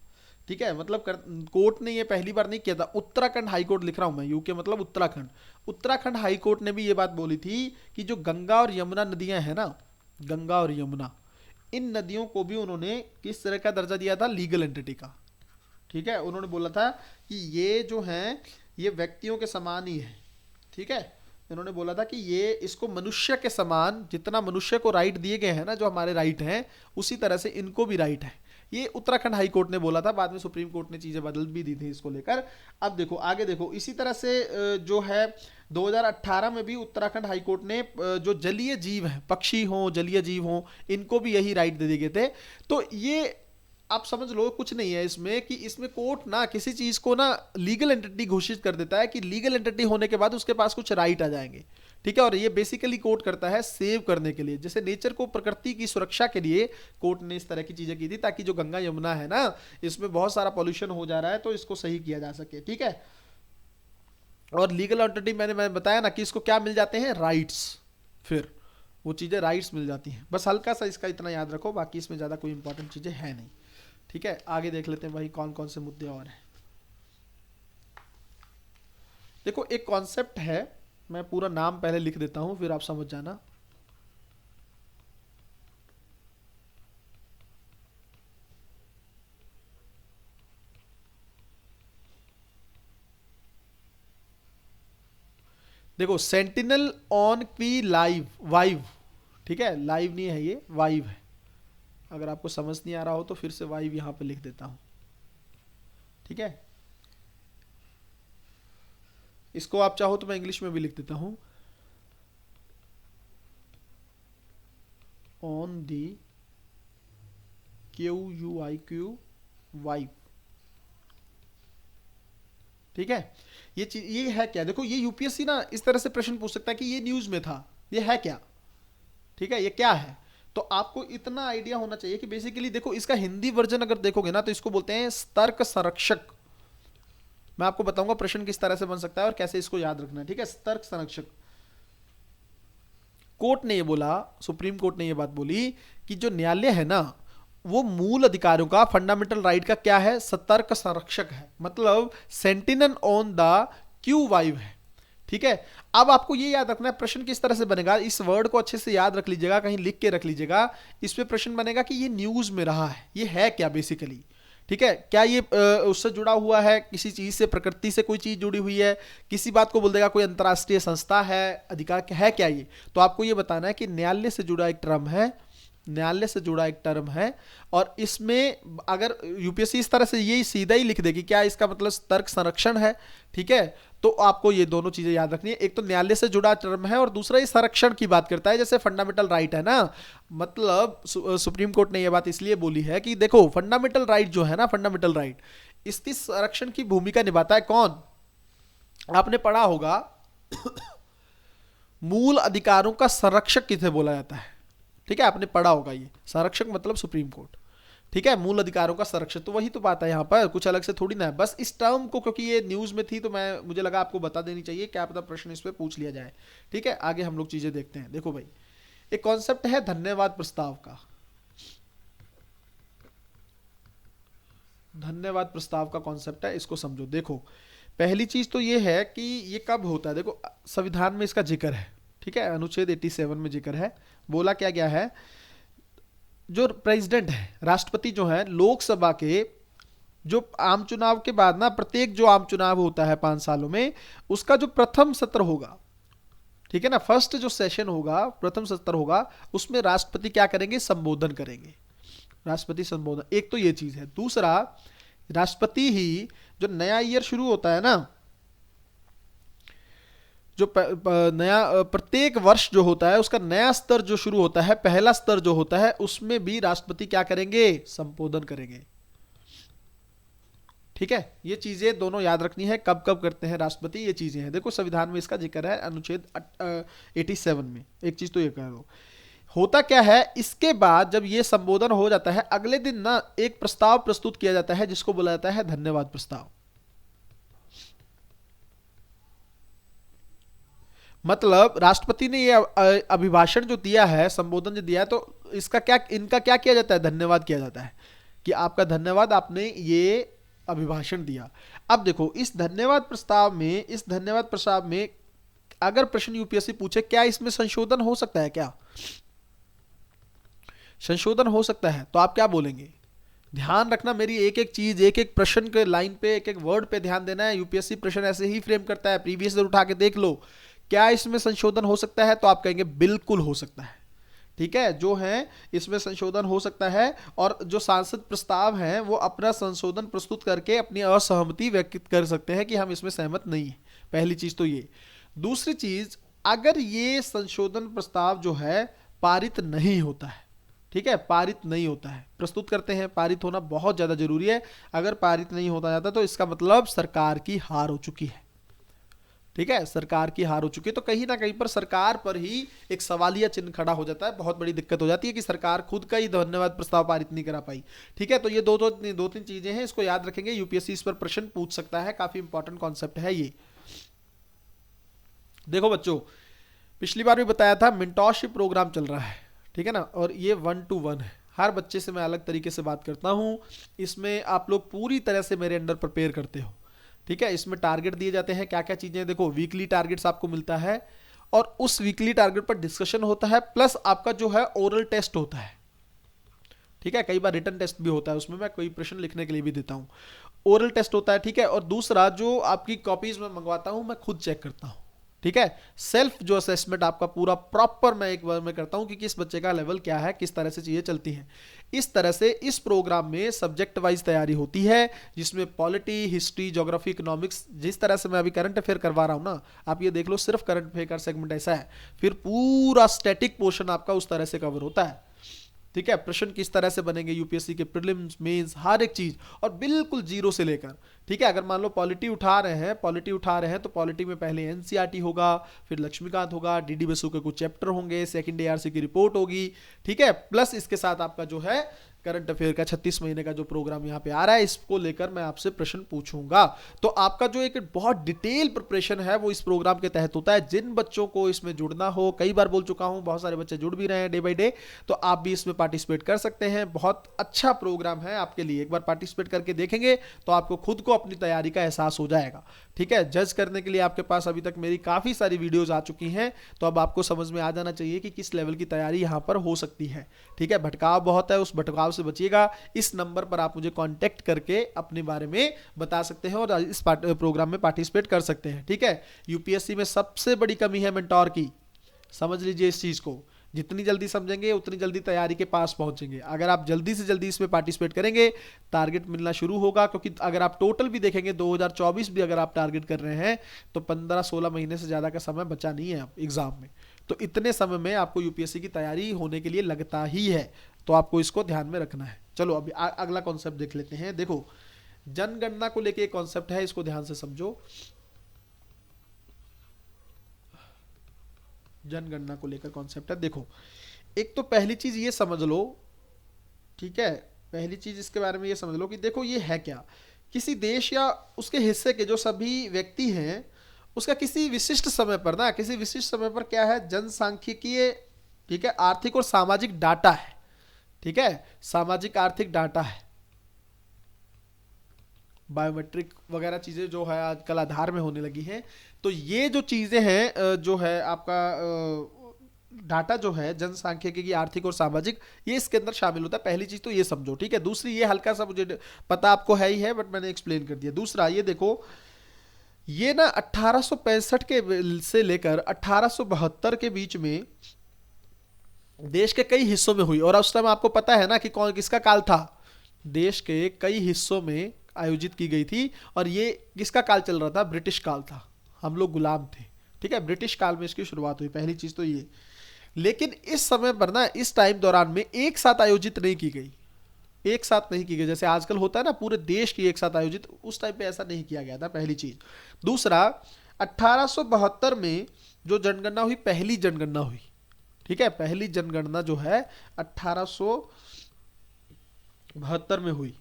ठीक है, मतलब कोर्ट ने ये पहली बार नहीं किया था, उत्तराखंड हाई कोर्ट लिख रहा हूं मैं, यूके मतलब उत्तराखंड। उत्तराखंड हाई कोर्ट ने भी ये बात बोली थी कि जो गंगा और यमुना नदियां हैं ना, गंगा और यमुना, इन नदियों को भी उन्होंने किस तरह का दर्जा दिया था, लीगल एंटिटी का। ठीक है, उन्होंने बोला था कि ये जो हैं ये व्यक्तियों के समान ही है। ठीक है, इन्होंने बोला था कि ये इसको मनुष्य के समान, जितना मनुष्य को राइट दिए गए हैं ना, जो हमारे राइट हैं, उसी तरह से इनको भी राइट है। ये उत्तराखंड हाई कोर्ट ने बोला था, बाद में सुप्रीम कोर्ट ने चीजें बदल भी दी थी इसको लेकर। अब देखो आगे देखो, इसी तरह से जो है 2018 में भी उत्तराखंड हाई कोर्ट ने जो जलीय जीव हैं, पक्षी हों, जलीय जीव हों, इनको भी यही राइट दे दिए गए थे। तो ये आप समझ लो कुछ नहीं है इसमें, कि इसमें कोर्ट ना किसी चीज को ना लीगल एंटिटी घोषित कर देता है कि लीगल एंटिटी होने के बाद उसके पास कुछ राइट आ जाएंगे। ठीक है, और ये बेसिकली कोर्ट करता है सेव करने के लिए, जैसे नेचर को, प्रकृति की सुरक्षा के लिए कोर्ट ने इस तरह की चीजें की थी, ताकि जो गंगा यमुना है ना, इसमें बहुत सारा पॉल्यूशन हो जा रहा है, तो इसको सही किया जा सके। ठीक है, और लीगल एंटिटी मैंने बताया ना कि इसको क्या मिल जाते हैं, राइट्स, फिर वो चीजें राइट्स मिल जाती हैं। बस हल्का सा इसका इतना याद रखो, बाकी इसमें ज्यादा कोई इंपॉर्टेंट चीजें है नहीं। ठीक है, आगे देख लेते हैं भाई कौन कौन से मुद्दे और हैं। देखो एक कॉन्सेप्ट है, मैं पूरा नाम पहले लिख देता हूं, फिर आप समझ जाना। देखो सेंटिनल ऑन क्वी लाइव, वाइव, ठीक है, लाइव नहीं है ये, वाइव है। अगर आपको समझ नहीं आ रहा हो तो फिर से वाइव यहां पे लिख देता हूं। ठीक है, इसको आप चाहो तो मैं इंग्लिश में भी लिख देता हूं, ऑन दी QUIQ वाइव। ठीक है, ये चीज ये है क्या, देखो ये यूपीएससी ना इस तरह से प्रश्न पूछ सकता है कि ये न्यूज में था, ये है क्या। ठीक है, ये क्या है, तो आपको इतना आइडिया होना चाहिए कि बेसिकली देखो इसका हिंदी वर्जन अगर देखोगे ना, तो इसको बोलते हैं तर्क संरक्षक। मैं आपको बताऊंगा प्रश्न किस तरह से बन सकता है और कैसे इसको याद रखना है। ठीक है, तर्क संरक्षक। कोर्ट ने ये बोला, सुप्रीम कोर्ट ने ये बात बोली कि जो न्यायालय है ना वो मूल अधिकारों का, फंडामेंटल राइट का क्या है, सतर्क संरक्षक है, मतलब सेंटिनल ऑन द क्यू वाइव है। ठीक है, अब आपको ये याद रखना है प्रश्न किस तरह से बनेगा, इस वर्ड को अच्छे से याद रख लीजिएगा, कहीं लिख के रख लीजिएगा। इस पे प्रश्न बनेगा कि ये न्यूज में रहा है, ये है क्या बेसिकली। ठीक है, क्या ये उससे जुड़ा हुआ है, किसी चीज से, प्रकृति से कोई चीज जुड़ी हुई है, किसी बात को बोल देगा कोई अंतर्राष्ट्रीय संस्था है, अधिकार है क्या ये। तो आपको ये बताना है कि न्यायालय से जुड़ा एक टर्म है, न्यायालय से जुड़ा एक टर्म है। और इसमें अगर यूपीएससी इस तरह से ये सीधा ही लिख देगी क्या, इसका मतलब तर्क संरक्षण है। ठीक है, तो आपको ये दोनों चीजें याद रखनी है, एक तो न्यायालय से जुड़ा टर्म है और दूसरा ये संरक्षण की बात करता है, जैसे फंडामेंटल राइट है ना। मतलब सुप्रीम कोर्ट ने ये बात इसलिए बोली है कि देखो फंडामेंटल राइट जो है ना, फंडामेंटल राइट, इसकी संरक्षण की भूमिका निभाता है कौन, आपने पढ़ा होगा मूल अधिकारों का संरक्षक किसे बोला जाता है। ठीक है, आपने पढ़ा होगा, ये संरक्षक मतलब सुप्रीम कोर्ट। ठीक है, मूल अधिकारों का संरक्षण, तो वही तो बात है यहाँ पर, कुछ अलग से थोड़ी ना है। बस इस टर्म को, क्योंकि ये न्यूज में थी तो मुझे लगा आपको बता देनी चाहिए, क्या पता प्रश्न इस पे पूछ लिया जाए। ठीक है, आगे हम लोग चीजें देखते हैं। देखो भाई, एक कॉन्सेप्ट है धन्यवाद प्रस्ताव का। धन्यवाद प्रस्ताव का कॉन्सेप्ट है, इसको समझो। देखो पहली चीज तो ये है कि ये कब होता है, देखो संविधान में इसका जिक्र है। ठीक है, अनुच्छेद 87 में जिक्र है। बोला क्या गया है, जो प्रेसिडेंट है, राष्ट्रपति जो है, लोकसभा के जो आम चुनाव के बाद ना, प्रत्येक जो आम चुनाव होता है 5 सालों में, उसका जो प्रथम सत्र होगा, ठीक है ना, फर्स्ट जो सेशन होगा, प्रथम सत्र होगा, उसमें राष्ट्रपति क्या करेंगे, संबोधन करेंगे, राष्ट्रपति संबोधन। एक तो ये चीज है। दूसरा, राष्ट्रपति ही जो नया ईयर शुरू होता है ना, जो नया प्रत्येक वर्ष जो होता है उसका नया स्तर जो शुरू होता है, पहला स्तर जो होता है, उसमें भी राष्ट्रपति क्या करेंगे, संबोधन करेंगे। ठीक है, ये चीजें दोनों याद रखनी है, कब कब करते हैं राष्ट्रपति, ये चीजें हैं। देखो संविधान में इसका जिक्र है अनुच्छेद 87 में। एक चीज तो ये कह दो, होता क्या है, इसके बाद जब ये संबोधन हो जाता है, अगले दिन ना एक प्रस्ताव प्रस्तुत किया जाता है जिसको बोला जाता है धन्यवाद प्रस्ताव। मतलब राष्ट्रपति ने ये अभिभाषण जो दिया है, संबोधन जो दिया है, तो इसका क्या, इनका क्या किया जाता है, धन्यवाद किया जाता है कि आपका धन्यवाद, आपने ये अभिभाषण दिया। अब देखो इस धन्यवाद प्रस्ताव में, इस धन्यवाद प्रस्ताव में अगर प्रश्न यूपीएससी पूछे क्या इसमें संशोधन हो सकता है, क्या संशोधन हो सकता है, तो आप क्या बोलेंगे। ध्यान रखना मेरी एक एक चीज, एक एक प्रश्न के लाइन पे, एक एक वर्ड पे ध्यान देना है। यूपीएससी प्रश्न ऐसे ही फ्रेम करता है, प्रीवियस ईयर उठा के देख लो, क्या इसमें संशोधन हो सकता है, तो आप कहेंगे बिल्कुल हो सकता है। ठीक है, जो है इसमें संशोधन हो सकता है, और जो सांसद प्रस्ताव हैं वो अपना संशोधन प्रस्तुत करके अपनी असहमति व्यक्त कर सकते हैं कि हम इसमें सहमत नहीं है। पहली चीज तो ये। दूसरी चीज, अगर ये संशोधन प्रस्ताव जो है पारित नहीं होता है, ठीक है, पारित नहीं होता है, प्रस्तुत करते हैं, पारित होना बहुत ज्यादा जरूरी है। अगर पारित नहीं होता जाता तो इसका मतलब सरकार की हार हो चुकी है। ठीक है, सरकार की हार हो चुकी है, तो कहीं ना कहीं पर सरकार पर ही एक सवालिया चिन्ह खड़ा हो जाता है, बहुत बड़ी दिक्कत हो जाती है कि सरकार खुद का ही धन्यवाद प्रस्ताव पारित नहीं करा पाई। ठीक है, तो ये दो तीन चीजें हैं, इसको याद रखेंगे, यूपीएससी इस पर प्रश्न पूछ सकता है, काफी इंपॉर्टेंट कॉन्सेप्ट है ये। देखो बच्चों, पिछली बार भी बताया था मेंटोरशिप प्रोग्राम चल रहा है, ठीक है ना, और ये 1 to 1 है। हर बच्चे से मैं अलग तरीके से बात करता हूं, इसमें आप लोग पूरी तरह से मेरे अंडर प्रिपेयर करते हो। ठीक है, इसमें टारगेट दिए जाते हैं, क्या क्या चीजें, देखो वीकली टारगेट्स आपको मिलता है, और उस वीकली टारगेट पर डिस्कशन होता है, प्लस आपका जो है ओरल टेस्ट होता है। ठीक है, कई बार रिटन टेस्ट भी होता है, उसमें मैं कोई प्रश्न लिखने के लिए भी देता हूं, ओरल टेस्ट होता है। ठीक है, और दूसरा जो आपकी कॉपीज में मंगवाता हूं, मैं खुद चेक करता हूं। ठीक है, सेल्फ जो असेसमेंट आपका पूरा प्रॉपर मैं एक बार में करता हूं कि किस बच्चे का लेवल क्या है, किस तरह से चीजें चलती हैं। इस तरह से इस प्रोग्राम में सब्जेक्ट वाइज तैयारी होती है, जिसमें पॉलिटी, हिस्ट्री, ज्योग्राफी, इकोनॉमिक्स, जिस तरह से मैं अभी करंट अफेयर करवा रहा हूं ना, आप ये देख लो, सिर्फ करंट अफेयर का सेगमेंट ऐसा है, फिर पूरा स्टैटिक पोर्शन आपका उस तरह से कवर होता है। ठीक है, प्रश्न किस तरह से बनेंगे यूपीएससी के, प्रीलिम्स, मेंस, हर एक चीज, और बिल्कुल जीरो से लेकर। ठीक है, अगर मान लो पॉलिटी उठा रहे हैं तो पॉलिटी में पहले एनसीईआरटी होगा, फिर लक्ष्मीकांत होगा, डीडी बसु के कुछ चैप्टर होंगे, सेकंड एआरसी की रिपोर्ट होगी। ठीक है, प्लस इसके साथ आपका जो है करंट अफेयर का 36 महीने का जो प्रोग्राम यहाँ पे आ रहा है, इसको लेकर मैं आपसे प्रश्न पूछूंगा। तो आपका जो एक बहुत डिटेल प्रिपरेशन है वो इस प्रोग्राम के तहत होता है। जिन बच्चों को इसमें जुड़ना हो, कई बार बोल चुका हूँ, बहुत सारे बच्चे जुड़ भी रहे हैं डे बाई डे, तो आप भी इसमें पार्टिसिपेट कर सकते हैं। बहुत अच्छा प्रोग्राम है आपके लिए, एक बार पार्टिसिपेट करके देखेंगे तो आपको खुद को अपनी तैयारी का एहसास हो जाएगा। ठीक है, जज करने के लिए आपके पास अभी तक मेरी काफ़ी सारी वीडियोज़ आ चुकी हैं, तो अब आपको समझ में आ जाना चाहिए कि किस लेवल की तैयारी यहाँ पर हो सकती है। ठीक है, भटकाव बहुत है, उस भटकाव से बचिएगा। इस नंबर पर आप मुझे कांटेक्ट करके अपने बारे में बता सकते हैं और इस प्रोग्राम में पार्टिसिपेट कर सकते हैं। ठीक है, यूपीएससी में सबसे बड़ी कमी है मेंटोर की, समझ लीजिए इस चीज़ को। जितनी जल्दी समझेंगे उतनी जल्दी तैयारी के पास पहुंचेंगे। अगर आप जल्दी से जल्दी इसमें पार्टिसिपेट करेंगे, टारगेट मिलना शुरू होगा। क्योंकि अगर आप टोटल भी देखेंगे 2024 भी अगर आप टारगेट कर रहे हैं तो 15-16 महीने से ज़्यादा का समय बचा नहीं है एग्जाम में। तो इतने समय में आपको यूपीएससी की तैयारी होने के लिए लगता ही है, तो आपको इसको ध्यान में रखना है। चलो अभी अगला कॉन्सेप्ट देख लेते हैं। देखो, जनगणना को लेके एक कॉन्सेप्ट है, इसको ध्यान से समझो। जनगणना को लेकर कॉन्सेप्ट है। देखो, एक तो पहली चीज ये समझ लो, ठीक है, पहली चीज इसके बारे में ये समझ लो कि देखो ये है क्या। किसी देश या उसके हिस्से के जो सभी व्यक्ति हैं, उसका किसी विशिष्ट समय पर ना, किसी विशिष्ट समय पर क्या है, जनसांख्यिकीय, ठीक है, आर्थिक और सामाजिक डाटा है। ठीक है, सामाजिक आर्थिक डाटा है, बायोमेट्रिक वगैरह चीज़ें जो है आजकल आधार में होने लगी हैं। तो ये जो चीज़ें हैं, जो है आपका डाटा जो है जनसांख्यिकी, आर्थिक और सामाजिक, ये इसके अंदर शामिल होता है। पहली चीज़ तो ये समझो। ठीक है, दूसरी ये हल्का सा मुझे पता आपको है ही है, बट मैंने एक्सप्लेन कर दिया। दूसरा ये देखो, ये ना 1865 के से लेकर 1872 के बीच में देश के कई हिस्सों में हुई। और उस टाइम आपको पता है ना कि कौन किसका काल था, देश के कई हिस्सों में आयोजित की गई थी। और ये किसका काल चल रहा था, ब्रिटिश काल था, हम लोग गुलाम थे। ठीक है, ब्रिटिश काल में इसकी शुरुआत हुई, पहली चीज तो ये। लेकिन इस समय पर ना, इस टाइम दौरान में एक साथ आयोजित नहीं की गई, एक साथ नहीं की गई जैसे आजकल होता है ना पूरे देश की एक साथ आयोजित, उस टाइम पे ऐसा नहीं किया गया था, पहली चीज। दूसरा, 1872 में जो जनगणना हुई, पहली जनगणना हुई। ठीक है, पहली जनगणना जो है 1872 में हुई।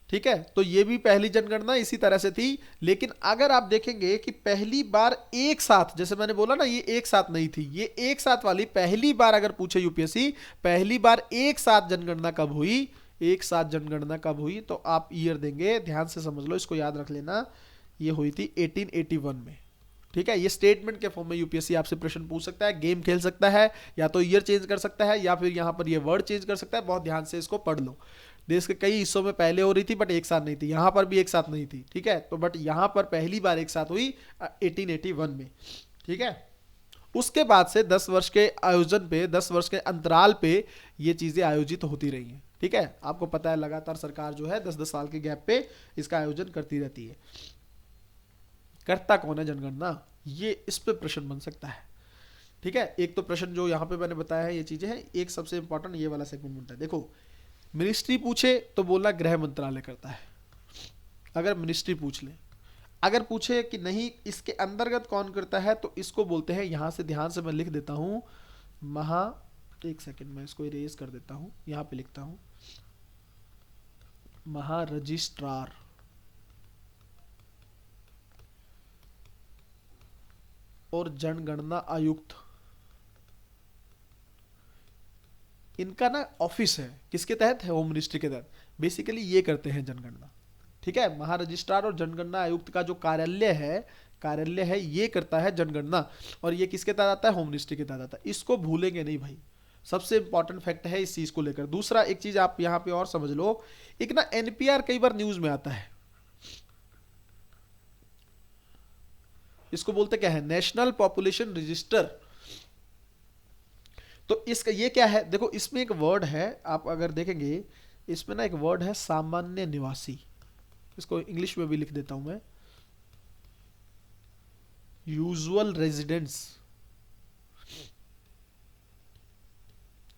ठीक है, तो ये भी पहली जनगणना इसी तरह से थी। लेकिन अगर आप देखेंगे कि पहली बार एक साथ, जैसे मैंने बोला ना, ये एक साथ नहीं थी, ये एक साथ वाली पहली बार अगर पूछे यूपीएससी, पहली बार एक साथ जनगणना कब हुई, एक साथ जनगणना कब हुई, तो आप ईयर देंगे, ध्यान से समझ लो, इसको याद रख लेना। ये हुई थी 1881 में। ठीक है, ये स्टेटमेंट के फॉर्म में यूपीएससी आपसे प्रश्न पूछ सकता है, गेम खेल सकता है, या तो ईयर चेंज कर सकता है, या फिर यहां पर ये वर्ड चेंज कर सकता है। बहुत ध्यान से इसको पढ़ लो। देश के कई हिस्सों में पहले हो रही थी बट एक साथ नहीं थी, यहां पर भी एक साथ नहीं थी। ठीक है, तो बट यहां पर पहली बार एक साथ हुई 1881 में। ठीक है, उसके बाद से 10 वर्ष के आयोजन पे, 10 वर्ष के अंतराल पे ये चीजें आयोजित होती रही हैं। ठीक है, आपको पता है लगातार सरकार जो है 10-10 साल के गैप पे इसका आयोजन करती रहती है। करता कौन है जनगणना, ये इस पे प्रश्न बन सकता है। ठीक है, एक तो प्रश्न जो यहाँ पे मैंने बताया है ये चीजें हैं, एक सबसे इंपॉर्टेंट ये वाला सेगमेंट बनता है। देखो, मिनिस्ट्री पूछे तो बोलना गृह मंत्रालय करता है, अगर मिनिस्ट्री पूछ ले। अगर पूछे कि नहीं इसके अंतर्गत कौन करता है, तो इसको बोलते हैं, यहां से ध्यान से मैं लिख देता हूं, एक सेकंड मैं इसको इरेज कर देता हूं, यहां पे लिखता हूं महारजिस्ट्रार। और जनगणना आयुक्त, इनका ना ऑफिस है, किसके तहत है, होम मिनिस्ट्री के तहत। बेसिकली ये करते हैं जनगणना। ठीक है, महारजिस्ट्रार और जनगणना आयुक्त का जो कार्यालय है ये करता है जनगणना। और ये किसके तहत आता है, होम मिनिस्ट्री के तहत आता है। इसको भूलेंगे नहीं भाई, सबसे इंपॉर्टेंट फैक्ट है इस चीज को लेकर। दूसरा एक चीज आप यहां पे और समझ लो, एक ना एनपीआर कई बार न्यूज में आता है, इसको बोलते क्या है, नेशनल पॉपुलेशन रजिस्टर। तो इसका ये क्या है, देखो इसमें एक वर्ड है, आप अगर देखेंगे इसमें ना एक वर्ड है सामान्य निवासी, इसको इंग्लिश में भी लिख देता हूं मैं, यूजुअल रेजिडेंट्स।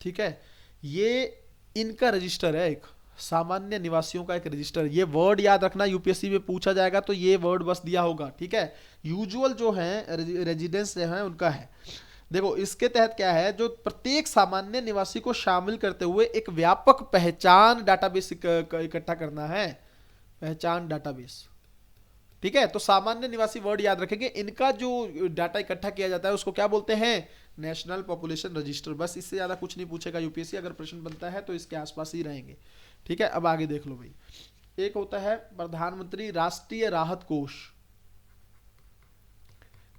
ठीक है, ये इनका रजिस्टर है, एक सामान्य निवासियों का एक रजिस्टर। ये वर्ड याद रखना, यूपीएससी में पूछा जाएगा तो ये वर्ड बस दिया होगा। ठीक है, यूजुअल जो है रेजिडेंस जो है उनका है। देखो इसके तहत क्या है, जो प्रत्येक सामान्य निवासी को शामिल करते हुए एक व्यापक पहचान डाटाबेस इकट्ठा करना है, पहचान डाटाबेस। ठीक है, तो सामान्य निवासी वर्ड याद रखेंगे, इनका जो डाटा इकट्ठा किया जाता है उसको क्या बोलते हैं, नेशनल पॉपुलेशन रजिस्टर। बस इससे ज्यादा कुछ नहीं पूछेगा यूपीएससी, अगर प्रश्न बनता है तो इसके आसपास ही रहेंगे। ठीक है, अब आगे देख लो भाई। एक होता है प्रधानमंत्री राष्ट्रीय राहत कोष,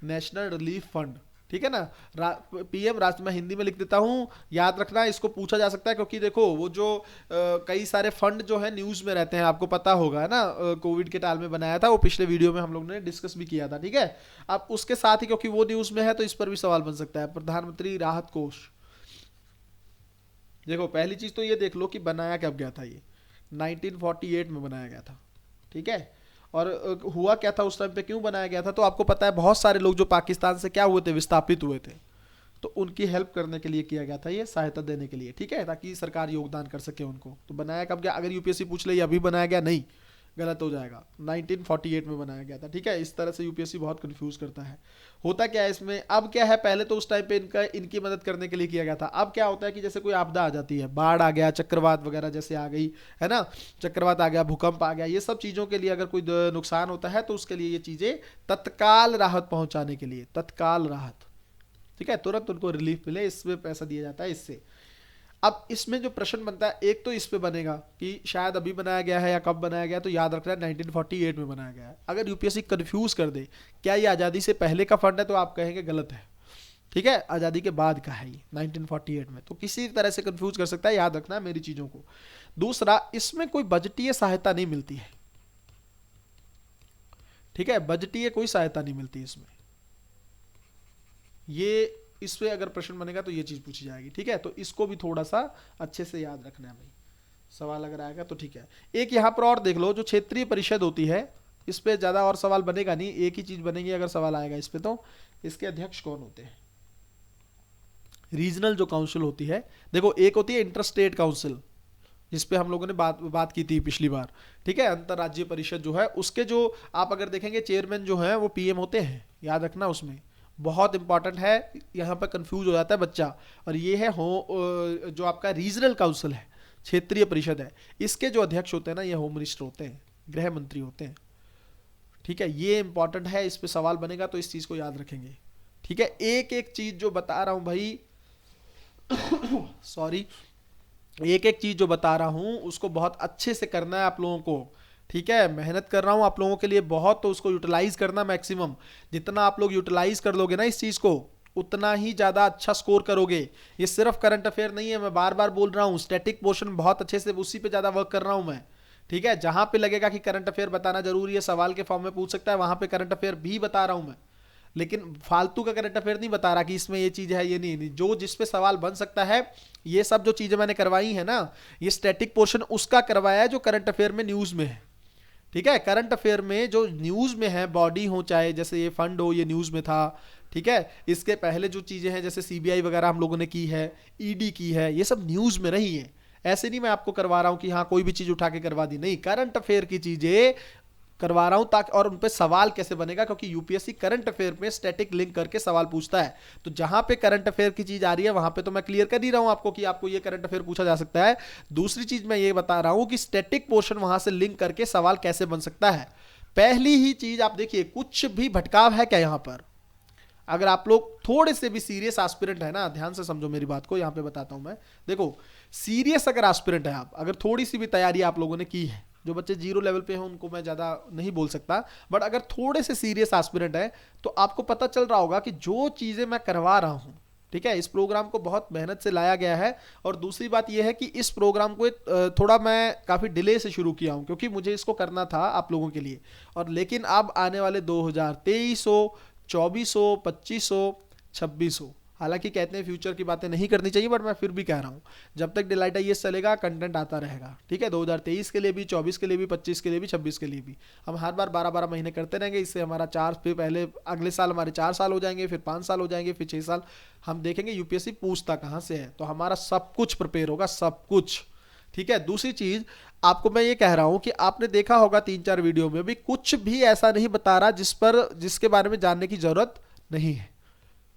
नेशनल रिलीफ फंड। ठीक है ना, पीएम राष्ट्र, मैं हिंदी में लिख देता हूं, याद रखना, इसको पूछा जा सकता है, क्योंकि देखो वो जो कई सारे फंड जो है न्यूज में रहते हैं, आपको पता होगा है ना, कोविड के टाल में बनाया था, वो पिछले वीडियो में हम लोग ने डिस्कस भी किया था। ठीक है, अब उसके साथ ही क्योंकि वो न्यूज में है तो इस पर भी सवाल बन सकता है, प्रधानमंत्री राहत कोष। देखो पहली चीज तो ये देख लो कि बनाया कब गया था, ये 1948 में बनाया गया था। ठीक है, और हुआ क्या था उस टाइम पे, क्यों बनाया गया था, तो आपको पता है बहुत सारे लोग जो पाकिस्तान से क्या हुए थे, विस्थापित हुए थे, तो उनकी हेल्प करने के लिए किया गया था, ये सहायता देने के लिए। ठीक है, ताकि सरकार योगदान कर सके उनको। तो बनाया कब गया, अगर यूपीएससी पूछ ले ये अभी बनाया गया, नहीं, गलत हो जाएगा, 1948 में बनाया गया था। ठीक है, इस तरह से यूपीएससी बहुत कंफ्यूज करता है। होता क्या है इसमें, अब क्या है, पहले तो उस टाइम पे इनकी मदद करने के लिए किया गया था। अब क्या होता है कि जैसे कोई आपदा आ जाती है, बाढ़ आ गया, चक्रवात वगैरह जैसे आ गई है ना, चक्रवात आ गया, भूकंप आ गया, ये सब चीज़ों के लिए अगर कोई नुकसान होता है तो उसके लिए ये चीज़ें तत्काल राहत पहुंचाने के लिए, तत्काल राहत। ठीक है, तुरंत उनको रिलीफ मिले, इसमें पैसा दिया जाता है इससे। अब इसमें जो प्रश्न बनता है, एक तो इस पे बनेगा कि शायद अभी बनाया गया है या कब बनाया गया, तो याद रखना है 1948 में बनाया गया है। अगर यूपीएससी कंफ्यूज कर दे क्या ये आज़ादी से पहले का फंड है, तो आप कहेंगे गलत है। ठीक है, आज़ादी के बाद का है ये 1948 में, तो किसी तरह से कंफ्यूज कर सकता है, याद रखना है मेरी चीज़ों को। दूसरा, इसमें कोई बजटीय सहायता नहीं मिलती है। ठीक है, बजटीय कोई सहायता नहीं मिलती इसमें, ये इस पे अगर प्रश्न बनेगा तो ये चीज पूछी जाएगी। ठीक है, तो इसको भी थोड़ा सा अच्छे से याद रखना है भाई, सवाल अगर आएगा तो। ठीक है, एक यहाँ पर और देख लो, जो क्षेत्रीय परिषद होती है, इस पे ज्यादा और सवाल बनेगा नहीं, एक ही चीज बनेगी अगर सवाल आएगा इस पे, तो इसके अध्यक्ष कौन होते हैं, रीजनल जो काउंसिल होती है। देखो एक होती है इंटर स्टेट काउंसिल, जिस पे हम लोगों ने बात की थी पिछली बार। ठीक है, अंतरराज्यीय परिषद जो है, उसके जो आप अगर देखेंगे चेयरमैन जो है वो पीएम होते हैं, याद रखना, उसमें बहुत इंपॉर्टेंट है, यहाँ पर कंफ्यूज हो जाता है बच्चा। और ये है जो आपका रीजनल काउंसिल है, क्षेत्रीय परिषद है, इसके जो अध्यक्ष होते हैं ना, ये होम मिनिस्टर होते हैं, गृह मंत्री होते हैं। ठीक है, ये इंपॉर्टेंट है, इस पे सवाल बनेगा तो इस चीज को याद रखेंगे। ठीक है, एक एक चीज जो बता रहा हूं भाई सॉरी, एक एक चीज जो बता रहा हूं उसको बहुत अच्छे से करना है आप लोगों को। ठीक है, मेहनत कर रहा हूं आप लोगों के लिए बहुत, तो उसको यूटिलाइज करना मैक्सिमम। जितना आप लोग यूटिलाइज कर लोगे ना इस चीज को, उतना ही ज्यादा अच्छा स्कोर करोगे। ये सिर्फ करंट अफेयर नहीं है, मैं बार बार बोल रहा हूँ, स्टैटिक पोर्शन बहुत अच्छे से उसी पे ज्यादा वर्क कर रहा हूं मैं। ठीक है, जहां पे लगेगा कि करंट अफेयर बताना जरूरी है, सवाल के फॉर्म में पूछ सकता है, वहां पे करंट अफेयर भी बता रहा हूं मैं, लेकिन फालतू का करंट अफेयर नहीं बता रहा कि इसमें ये चीज है, ये नहीं, जो जिस पे सवाल बन सकता है। ये सब जो चीजें मैंने करवाई है ना, ये स्टैटिक पोर्शन उसका करवाया है जो करंट अफेयर में न्यूज में है। ठीक है, करंट अफेयर में जो न्यूज में है, बॉडी हो चाहे जैसे ये फंड हो, ये न्यूज में था। ठीक है, इसके पहले जो चीजें हैं जैसे सीबीआई वगैरह हम लोगों ने की है, ईडी की है, ये सब न्यूज में रही है। ऐसे नहीं मैं आपको करवा रहा हूं कि हाँ कोई भी चीज उठा के करवा दी, नहीं, करंट अफेयर की चीजें करवा रहा हूं ताकि, और उन पे सवाल कैसे बनेगा, क्योंकि यूपीएससी करंट अफेयर में स्टैटिक लिंक करके सवाल पूछता है। तो जहां पे करंट अफेयर की चीज आ रही है वहां पे तो मैं क्लियर कर ही रहा हूं आपको कि आपको ये करंट अफेयर पूछा जा सकता है। दूसरी चीज मैं ये बता रहा हूं कि स्टैटिक पोर्शन वहां से लिंक करके सवाल कैसे बन सकता है। पहली ही चीज आप देखिए, कुछ भी भटकाव है क्या यहां पर, अगर आप लोग थोड़े से भी सीरियस एस्पिरेंट है ना, ध्यान से समझो मेरी बात को, यहां पे बताता हूं मैं। देखो सीरियस अगर एस्पिरेंट है आप, अगर थोड़ी सी भी तैयारी आप लोगों ने की है, जो बच्चे जीरो लेवल पे हैं उनको मैं ज्यादा नहीं बोल सकता, बट अगर थोड़े से सीरियस एस्पिरेंट है तो आपको पता चल रहा होगा कि जो चीजें मैं करवा रहा हूं, ठीक है, इस प्रोग्राम को बहुत मेहनत से लाया गया है। और दूसरी बात यह है कि इस प्रोग्राम को थोड़ा मैं काफी डिले से शुरू किया हूं, क्योंकि मुझे इसको करना था आप लोगों के लिए। और लेकिन अब आने वाले 2023 हो, 24 हो, 25 हो, 26 हो, हालांकि कहते हैं फ्यूचर की बातें नहीं करनी चाहिए, बट मैं फिर भी कह रहा हूं, जब तक डिलाइट आईएएस चलेगा कंटेंट आता रहेगा। ठीक है, 2023 के लिए भी, 24 के लिए भी, 25 के लिए भी, 26 के लिए भी। हम हर बार 12-12 महीने करते रहेंगे, इससे हमारा 4, फिर पहले अगले साल हमारे 4 साल हो जाएंगे, फिर 5 साल हो जाएंगे, फिर 6 साल। हम देखेंगे यूपीएससी पूछता कहां से है, तो हमारा सब कुछ प्रिपेयर होगा, सब कुछ। ठीक है, दूसरी चीज आपको मैं ये कह रहा हूं कि आपने देखा होगा 3-4 वीडियो में भी कुछ भी ऐसा नहीं बता रहा जिसके बारे में जानने की जरूरत नहीं है।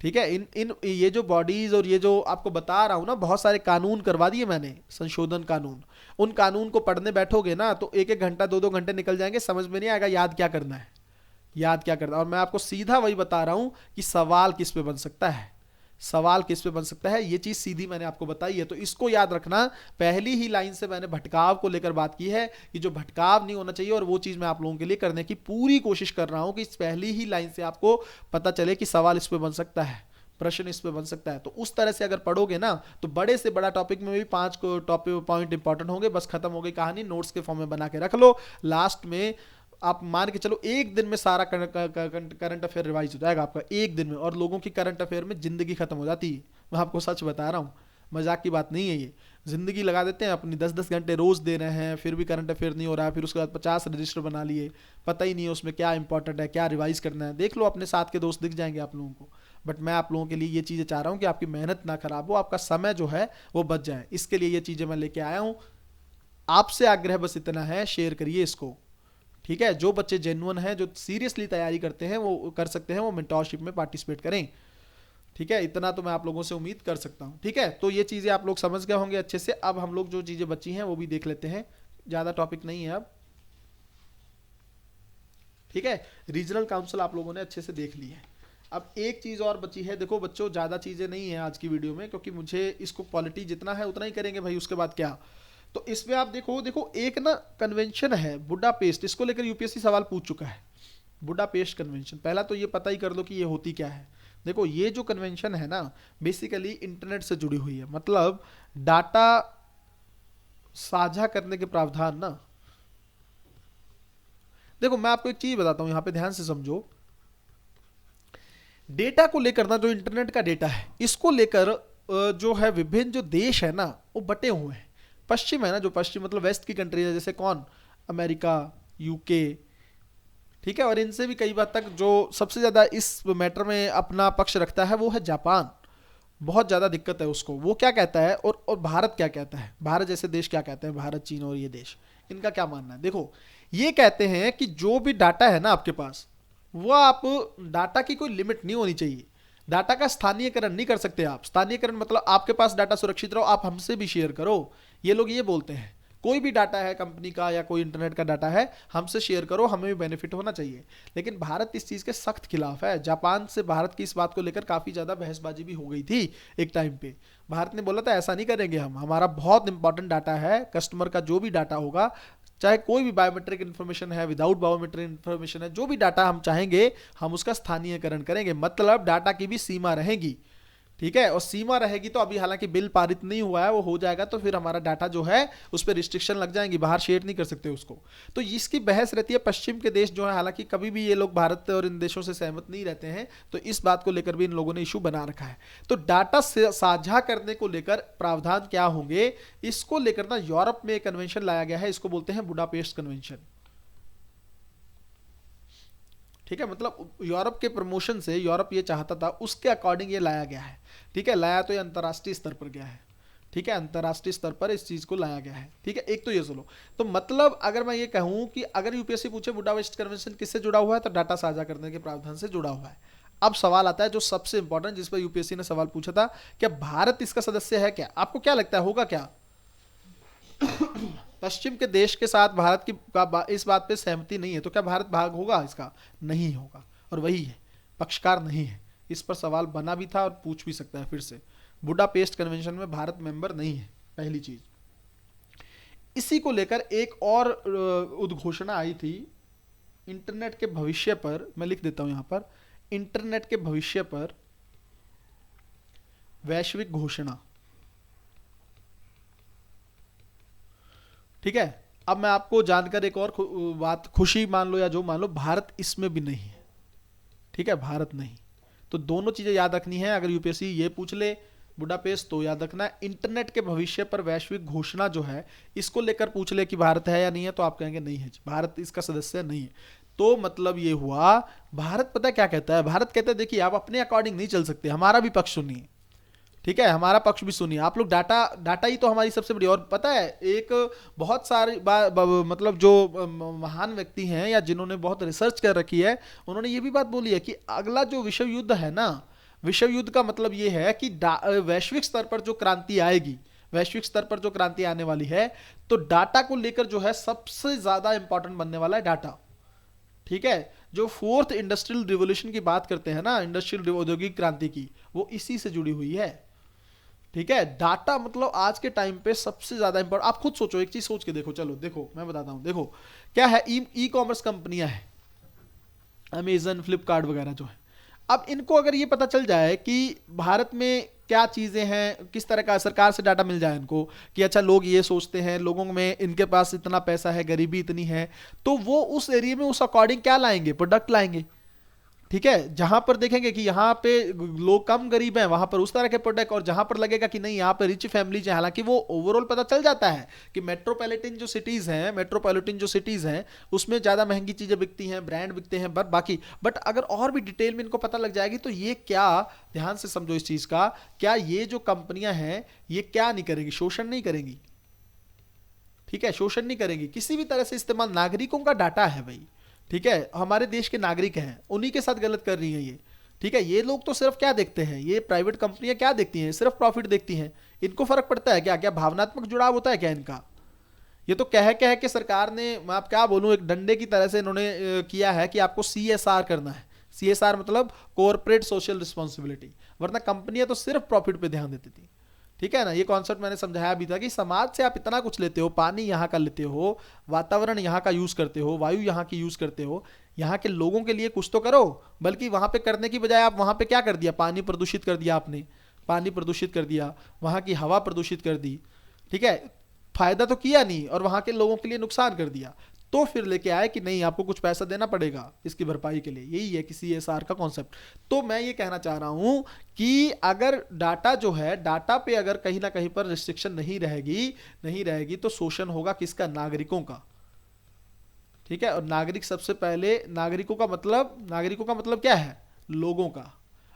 ठीक है, इन इन ये जो बॉडीज और ये जो आपको बता रहा हूं ना, बहुत सारे कानून करवा दिए मैंने, संशोधन कानून। उन कानून को पढ़ने बैठोगे ना तो एक एक घंटा, दो दो घंटे निकल जाएंगे, समझ में नहीं आएगा याद क्या करना है, याद क्या करना है। और मैं आपको सीधा वही बता रहा हूं कि सवाल किस पे बन सकता है, सवाल किस पे बन सकता है, ये चीज सीधी मैंने आपको बताई है। तो इसको याद रखना, पहली ही लाइन से मैंने भटकाव को लेकर बात की है कि जो भटकाव नहीं होना चाहिए, और वो चीज मैं आप लोगों के लिए करने की पूरी कोशिश कर रहा हूं कि इस पहली ही लाइन से आपको पता चले कि सवाल इस पे बन सकता है, प्रश्न इस पे बन सकता है। तो उस तरह से अगर पढ़ोगे ना तो बड़े से बड़ा टॉपिक में भी 5 को टॉपिक पॉइंट इंपॉर्टेंट होंगे, बस खत्म हो गई कहानी। नोट्स के फॉर्म में बना के रख लो, लास्ट में आप मान के चलो एक दिन में सारा करंट अफेयर रिवाइज हो जाएगा आपका, एक दिन में। और लोगों की करंट अफेयर में जिंदगी खत्म हो जाती है, मैं आपको सच बता रहा हूँ, मजाक की बात नहीं है ये। जिंदगी लगा देते हैं अपनी, 10-10 घंटे रोज दे रहे हैं, फिर भी करंट अफेयर नहीं हो रहा है, फिर उसके बाद 50 रजिस्टर बना लिए, पता ही नहीं है उसमें क्या इंपॉर्टेंट है, क्या रिवाइज करना है। देख लो, अपने साथ के दोस्त दिख जाएंगे आप लोगों को। बट मैं आप लोगों के लिए ये चीज़ें चाह रहा हूँ कि आपकी मेहनत ना खराब हो, आपका समय जो है वो बच जाए, इसके लिए ये चीज़ें मैं लेके आया हूँ। आपसे आग्रह बस इतना है, शेयर करिए इसको, ठीक है। जो बच्चे जेन्युइन हैं, जो सीरियसली तैयारी करते हैं, वो कर सकते हैं, वो मेंटोरशिप में पार्टिसिपेट करें, ठीक है। इतना तो मैं आप लोगों से उम्मीद कर सकता हूँ, ठीक है। तो ये चीज़ें आप लोग समझ गए होंगे अच्छे से। अब हम लोग जो चीज़ें बची हैं वो भी देख लेते हैं, ज़्यादा टॉपिक नहीं है अब, ठीक है। रीजनल काउंसिल आप लोगों ने अच्छे से देख ली है। अब एक चीज़ और बची है, देखो बच्चों, ज़्यादा चीज़ें नहीं है आज की वीडियो में, क्योंकि मुझे इसको क्वालिटी जितना है उतना ही करेंगे भाई, उसके बाद क्या। तो इसमें आप देखो, एक ना कन्वेंशन है बुडापेस्ट, इसको लेकर यूपीएससी सवाल पूछ चुका है। बुडापेस्ट कन्वेंशन, पहला तो ये पता ही कर लो कि ये होती क्या है। देखो, ये जो कन्वेंशन है ना, बेसिकली इंटरनेट से जुड़ी हुई है, मतलब डाटा साझा करने के प्रावधान ना। देखो, मैं आपको एक चीज बताता हूं, यहां पे ध्यान से समझो। डेटा को लेकर ना, जो इंटरनेट का डेटा है, इसको लेकर जो है विभिन्न जो देश है ना, वो बटे हुए हैं। पश्चिम है ना, जो पश्चिम मतलब वेस्ट की कंट्री है, जैसे कौन, अमेरिका, यूके, ठीक है। और इनसे भी कई बार तक जो सबसे ज़्यादा इस मैटर में अपना पक्ष रखता है वो है जापान। बहुत ज़्यादा दिक्कत है उसको, वो क्या कहता है और भारत क्या कहता है, भारत जैसे देश क्या कहते हैं, भारत, चीन और ये देश, इनका क्या मानना है। देखो, ये कहते हैं कि जो भी डाटा है ना आपके पास, वो आप, डाटा की कोई लिमिट नहीं होनी चाहिए। डाटा का स्थानीयकरण नहीं कर सकते आप। स्थानीयकरण मतलब आपके पास डाटा सुरक्षित रहो, आप हमसे भी शेयर करो, ये लोग ये बोलते हैं। कोई भी डाटा है कंपनी का या कोई इंटरनेट का डाटा है, हमसे शेयर करो, हमें भी बेनिफिट होना चाहिए। लेकिन भारत इस चीज़ के सख्त खिलाफ है। जापान से भारत की इस बात को लेकर काफ़ी ज़्यादा बहसबाजी भी हो गई थी एक टाइम पे। भारत ने बोला था ऐसा नहीं करेंगे हम, हमारा बहुत इंपॉर्टेंट डाटा है, कस्टमर का जो भी डाटा होगा, चाहे कोई भी बायोमेट्रिक इन्फॉर्मेशन है, विदाउट बायोमेट्रिक इन्फॉर्मेशन है, जो भी डाटा हम चाहेंगे हम उसका स्थानीयकरण करेंगे। मतलब डाटा की भी सीमा रहेगी, ठीक है। और सीमा रहेगी तो अभी हालांकि बिल पारित नहीं हुआ है, वो हो जाएगा तो फिर हमारा डाटा जो है उस पर रिस्ट्रिक्शन लग जाएंगी, बाहर शेयर नहीं कर सकते उसको। तो इसकी बहस रहती है। पश्चिम के देश जो है, हालांकि कभी भी ये लोग भारत और इन देशों से सहमत नहीं रहते हैं, तो इस बात को लेकर भी इन लोगों ने इशू बना रखा है। तो डाटा साझा करने को लेकर प्रावधान क्या होंगे, इसको लेकर ना यूरोप में एक कन्वेंशन लाया गया है, इसको बोलते हैं बुडापेस्ट कन्वेंशन, ठीक है। मतलब यूरोप के प्रमोशन से यूरोप ये चाहता था, उसके अकॉर्डिंग ये लाया गया है, ठीक है। लाया तो ये अंतर्राष्ट्रीय स्तर पर गया है, ठीक है, अंतर्राष्ट्रीय स्तर पर इस चीज को लाया गया है, ठीक है। एक तो ये सुनो, तो मतलब अगर मैं ये कहूं कि अगर यूपीएससी पूछे बुडापेस्ट कन्वेंशन किससे जुड़ा हुआ है, तो डाटा साझा करने के प्रावधान से जुड़ा हुआ है। अब सवाल आता है जो सबसे इंपॉर्टेंट, जिस पर यूपीएससी ने सवाल पूछा था, क्या भारत इसका सदस्य है क्या? आपको क्या लगता है होगा क्या? पश्चिम के देश के साथ भारत की इस बात पे सहमति नहीं है, तो क्या भारत भाग होगा इसका? नहीं होगा। और वही है, पक्षकार नहीं है। इस पर सवाल बना भी था और पूछ भी सकता है फिर से। बुडापेस्ट कन्वेंशन में भारत मेंबर नहीं है, पहली चीज। इसी को लेकर एक और उद्घोषणा आई थी इंटरनेट के भविष्य पर, मैं लिख देता हूं यहां पर, इंटरनेट के भविष्य पर वैश्विक घोषणा, ठीक है। अब मैं आपको जानकर एक और बात, खुशी मान लो या जो मान लो, भारत इसमें भी नहीं है, ठीक है, भारत नहीं। तो दोनों चीजें याद रखनी है। अगर यूपीएससी ये पूछ ले बुडापेस्ट, तो याद रखना है इंटरनेट के भविष्य पर वैश्विक घोषणा जो है, इसको लेकर पूछ ले कि भारत है या नहीं है, तो आप कहेंगे नहीं है, भारत इसका सदस्य नहीं है। तो मतलब ये हुआ, भारत पता क्या कहता है, भारत कहता है देखिए आप अपने अकॉर्डिंग नहीं चल सकते, हमारा भी पक्ष सुनिए, ठीक है, हमारा पक्ष भी सुनिए। आप लोग डाटा ही तो हमारी सबसे बड़ी, और पता है एक बहुत सारी मतलब जो महान व्यक्ति हैं या जिन्होंने बहुत रिसर्च कर रखी है, उन्होंने ये भी बात बोली है कि अगला जो विश्व युद्ध है ना, विश्व युद्ध का मतलब ये है कि वैश्विक स्तर पर जो क्रांति आएगी, वैश्विक स्तर पर जो क्रांति आने वाली है, तो डाटा को लेकर जो है सबसे ज्यादा इंपॉर्टेंट बनने वाला है डाटा। ठीक है, जो फोर्थ इंडस्ट्रियल रिवोल्यूशन की बात करते हैं ना, इंडस्ट्रियल औद्योगिक क्रांति की, वो इसी से जुड़ी हुई है। ठीक है, डाटा मतलब आज के टाइम पे सबसे ज्यादा इंपॉर्टेंट। आप खुद सोचो, एक चीज सोच के देखो, चलो देखो मैं बताता हूं। देखो क्या है, ई कॉमर्स कंपनियां हैं, अमेजन, फ्लिपकार्ट वगैरह जो है। अब इनको अगर ये पता चल जाए कि भारत में क्या चीजें हैं, किस तरह का सरकार से डाटा मिल जाए इनको कि अच्छा लोग ये सोचते हैं, लोगों में इनके पास इतना पैसा है, गरीबी इतनी है, तो वो उस एरिया में उस अकॉर्डिंग क्या लाएंगे, प्रोडक्ट लाएंगे। ठीक है, जहां पर देखेंगे कि यहाँ पे लोग कम गरीब हैं, वहां पर उस तरह के प्रोडक्ट, और जहां पर लगेगा कि नहीं यहाँ पे रिच फैमिलीज हैं, हालांकि वो ओवरऑल पता चल जाता है कि मेट्रोपॉलिटन जो सिटीज हैं, उसमें ज्यादा महंगी चीजें बिकती हैं, ब्रांड बिकते हैं, बट अगर और भी डिटेल में इनको पता लग जाएगी तो ये क्या, ध्यान से समझो इस चीज का, क्या ये जो कंपनियां हैं ये क्या नहीं करेंगी, शोषण नहीं करेंगी। ठीक है, शोषण नहीं करेंगी, किसी भी तरह से इस्तेमाल, नागरिकों का डाटा है भाई। ठीक है, हमारे देश के नागरिक हैं, उन्हीं के साथ गलत कर रही है ये। ठीक है, ये लोग तो सिर्फ क्या देखते हैं, ये प्राइवेट कंपनियां क्या देखती हैं, सिर्फ प्रॉफिट देखती हैं। इनको फर्क पड़ता है क्या, क्या भावनात्मक जुड़ाव होता है क्या इनका? ये तो कह कह के सरकार ने, मैं आप क्या बोलूं, एक डंडे की तरह से इन्होंने किया है कि आपको CSR करना है। CSR मतलब कॉर्पोरेट सोशल रिस्पॉन्सिबिलिटी, वरना कंपनियां तो सिर्फ प्रॉफिट पे ध्यान देती थी। ठीक है ना, ये कॉन्सेप्ट मैंने समझाया भी था कि समाज से आप इतना कुछ लेते हो, पानी यहाँ का लेते हो, वातावरण यहाँ का यूज करते हो, वायु यहाँ की यूज करते हो, यहाँ के लोगों के लिए कुछ तो करो। बल्कि वहां पे करने की बजाय आप वहां पे क्या कर दिया, पानी प्रदूषित कर दिया आपने, पानी प्रदूषित कर दिया, वहां की हवा प्रदूषित कर दी। ठीक है, फायदा तो किया नहीं और वहां के लोगों के लिए नुकसान कर दिया। तो फिर लेके आए कि नहीं आपको कुछ पैसा देना पड़ेगा इसकी भरपाई के लिए। यही है कि CSR का कॉन्सेप्ट। तो मैं ये कहना चाह रहा हूं कि अगर डाटा जो है, डाटा पे अगर कहीं ना कहीं पर रिस्ट्रिक्शन नहीं रहेगी तो शोषण होगा किसका, नागरिकों का। ठीक है, और नागरिक सबसे पहले, नागरिकों का मतलब क्या है, लोगों का।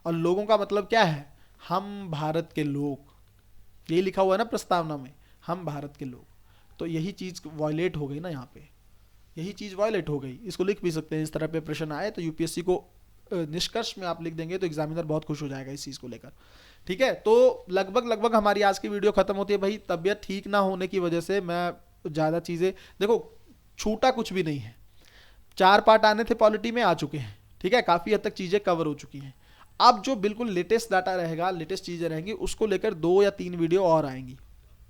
और लोगों का मतलब क्या है, हम भारत के लोग। यही लिखा हुआ है ना प्रस्तावना में, हम भारत के लोग। तो यही चीज वायलेट हो गई ना यहाँ पे, यही चीज वायलेट हो गई। इसको लिख भी सकते हैं, इस तरह पे प्रश्न आए तो यूपीएससी को निष्कर्ष में आप लिख देंगे तो एग्जामिनर बहुत खुश हो जाएगा इस चीज को लेकर। ठीक है, तो लगभग हमारी आज की वीडियो खत्म होती है भाई। तबियत ठीक ना होने की वजह से मैं ज्यादा चीजें, देखो छूटा कुछ भी नहीं है। 4 पार्ट आने थे पॉलिटी में, आ चुके हैं। ठीक है, काफी हद तक चीजें कवर हो चुकी हैं। अब जो बिल्कुल लेटेस्ट डाटा रहेगा, लेटेस्ट चीजें रहेंगी, उसको लेकर 2 या 3 वीडियो और आएंगी।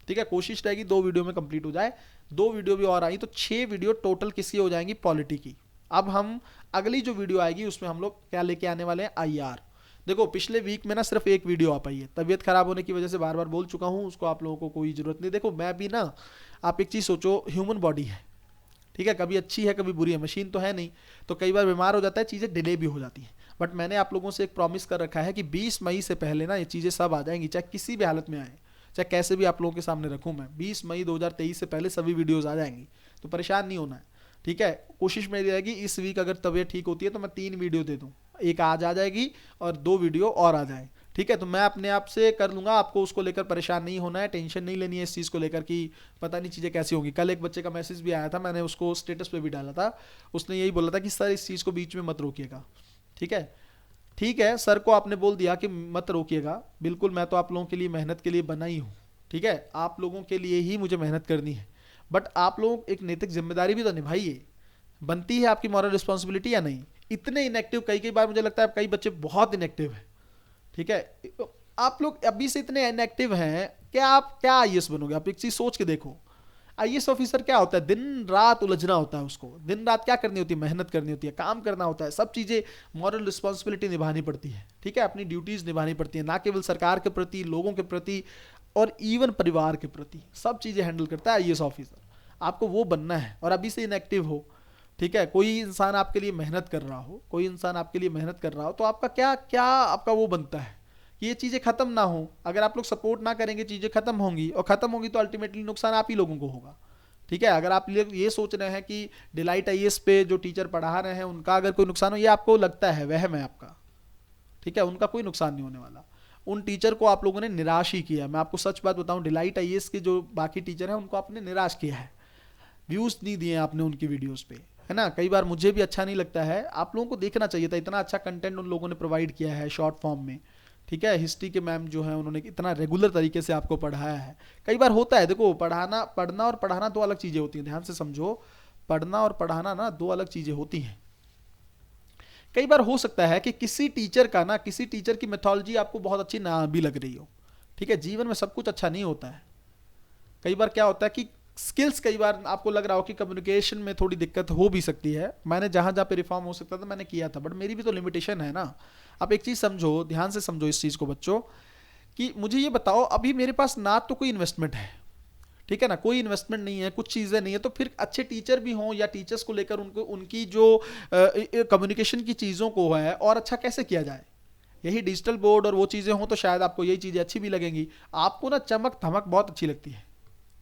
ठीक है, कोशिश रहेगी 2 वीडियो में कंप्लीट हो जाए। 2 वीडियो भी और आई तो 6 वीडियो टोटल किसकी हो जाएंगी, पॉलिटी की। अब हम अगली जो वीडियो आएगी उसमें हम लोग क्या लेके आने वाले हैं, IR। देखो पिछले वीक में ना सिर्फ एक वीडियो आ पाई है, तबीयत खराब होने की वजह से बार बार बोल चुका हूं, उसको आप लोगों को कोई जरूरत नहीं। देखो मैं भी ना, आप एक चीज सोचो, ह्यूमन बॉडी है, ठीक है, कभी अच्छी है कभी बुरी है, मशीन तो है नहीं, तो कई बार बीमार हो जाता है, चीजें डिले भी हो जाती हैं। बट मैंने आप लोगों से एक प्रॉमिस कर रखा है कि 20 मई से पहले ना ये चीजें सब आ जाएंगी, चाहे किसी भी हालत में आए, चाहे कैसे भी आप लोगों के सामने रखूं मैं। 20 मई 2023 से पहले सभी वीडियोस आ जाएंगी, तो परेशान नहीं होना है। ठीक है, कोशिश मेरी रहेगी इस वीक अगर तबीयत ठीक होती है तो मैं 3 वीडियो दे दूं, एक आज आ जाएगी और 2 वीडियो और आ जाए। ठीक है, तो मैं अपने आप से कर लूंगा, आपको उसको लेकर परेशान नहीं होना है, टेंशन नहीं लेनी है इस चीज़ को लेकर कि पता नहीं चीज़ें कैसी होंगी। कल एक बच्चे का मैसेज भी आया था, मैंने उसको स्टेटस पे भी डाला था, उसने यही बोला था कि सर इस चीज़ को बीच में मत रोकिएगा। ठीक है, सर को आपने बोल दिया कि मत रोकिएगा, बिल्कुल मैं तो आप लोगों के लिए मेहनत के लिए बना ही हूँ। ठीक है, आप लोगों के लिए ही मुझे मेहनत करनी है, बट आप लोग एक नैतिक जिम्मेदारी भी तो निभाइए, बनती है आपकी मॉरल रिस्पॉन्सिबिलिटी या नहीं। इतने इनएक्टिव, कई बार मुझे लगता है कई बच्चे बहुत इनएक्टिव है। ठीक है, आप लोग अभी से इतने इनएक्टिव हैं कि आप क्या IAS बनोगे। आप एक चीज सोच के देखो, IAS ऑफिसर क्या होता है, दिन रात उलझना होता है उसको, दिन रात क्या करनी होती है, मेहनत करनी होती है, काम करना होता है, सब चीजें मॉरल रिस्पॉन्सिबिलिटी निभानी पड़ती है। ठीक है, अपनी ड्यूटीज निभानी पड़ती है, ना केवल सरकार के प्रति, लोगों के प्रति और इवन परिवार के प्रति, सब चीजें हैंडल करता है IAS ऑफिसर। आपको वो बनना है और अभी से इनएक्टिव हो। ठीक है, कोई इंसान आपके लिए मेहनत कर रहा हो, तो आपका क्या आपका वो बनता है कि ये चीजें खत्म ना हो। अगर आप लोग सपोर्ट ना करेंगे चीजें खत्म होंगी, और खत्म होंगी तो अल्टीमेटली नुकसान आप ही लोगों को होगा। ठीक है, अगर आप ये सोच रहे हैं कि डिलाइट IAS पे जो टीचर पढ़ा रहे हैं उनका अगर कोई नुकसान हो, ये आपको लगता है, वहम है आपका। ठीक है, उनका कोई नुकसान नहीं होने वाला। उन टीचर को आप लोगों ने निराश ही किया। मैं आपको सच बात बताऊं, डिलाइट IAS के जो बाकी टीचर हैं उनको आपने निराश किया है, व्यूज नहीं दिए आपने उनकी वीडियोस पे, है ना। कई बार मुझे भी अच्छा नहीं लगता है, आप लोगों को देखना चाहिए था, इतना अच्छा कंटेंट उन लोगों ने प्रोवाइड किया है शॉर्ट फॉर्म में। ठीक है, हिस्ट्री के मैम जो है उन्होंने इतना रेगुलर तरीके से आपको पढ़ाया है। कई बार होता है, देखो पढ़ना और पढ़ाना दो अलग चीज़ें होती हैं, ध्यान से समझो। पढ़ना और पढ़ाना ना दो अलग चीज़ें होती हैं। कई बार हो सकता है कि किसी टीचर की मेथोलॉजी आपको बहुत अच्छी ना भी लग रही हो। ठीक है, जीवन में सब कुछ अच्छा नहीं होता है। कई बार क्या होता है कि स्किल्स, कई बार आपको लग रहा हो कि कम्युनिकेशन में थोड़ी दिक्कत हो भी सकती है। मैंने जहां जहां पे रिफॉर्म हो सकता था मैंने किया था, बट मेरी भी तो लिमिटेशन है ना। आप एक चीज़ समझो, ध्यान से समझो इस चीज़ को बच्चों, कि मुझे ये बताओ, अभी मेरे पास ना तो कोई इन्वेस्टमेंट है, ठीक है ना, कोई इन्वेस्टमेंट नहीं है, कुछ चीज़ें नहीं है, तो फिर अच्छे टीचर भी हों या टीचर्स को लेकर उनको उनकी जो कम्युनिकेशन की चीज़ों को है और अच्छा कैसे किया जाए। यही डिजिटल बोर्ड और वो चीज़ें हों तो शायद आपको यही चीज़ें अच्छी भी लगेंगी। आपको ना चमक धमक बहुत अच्छी लगती है,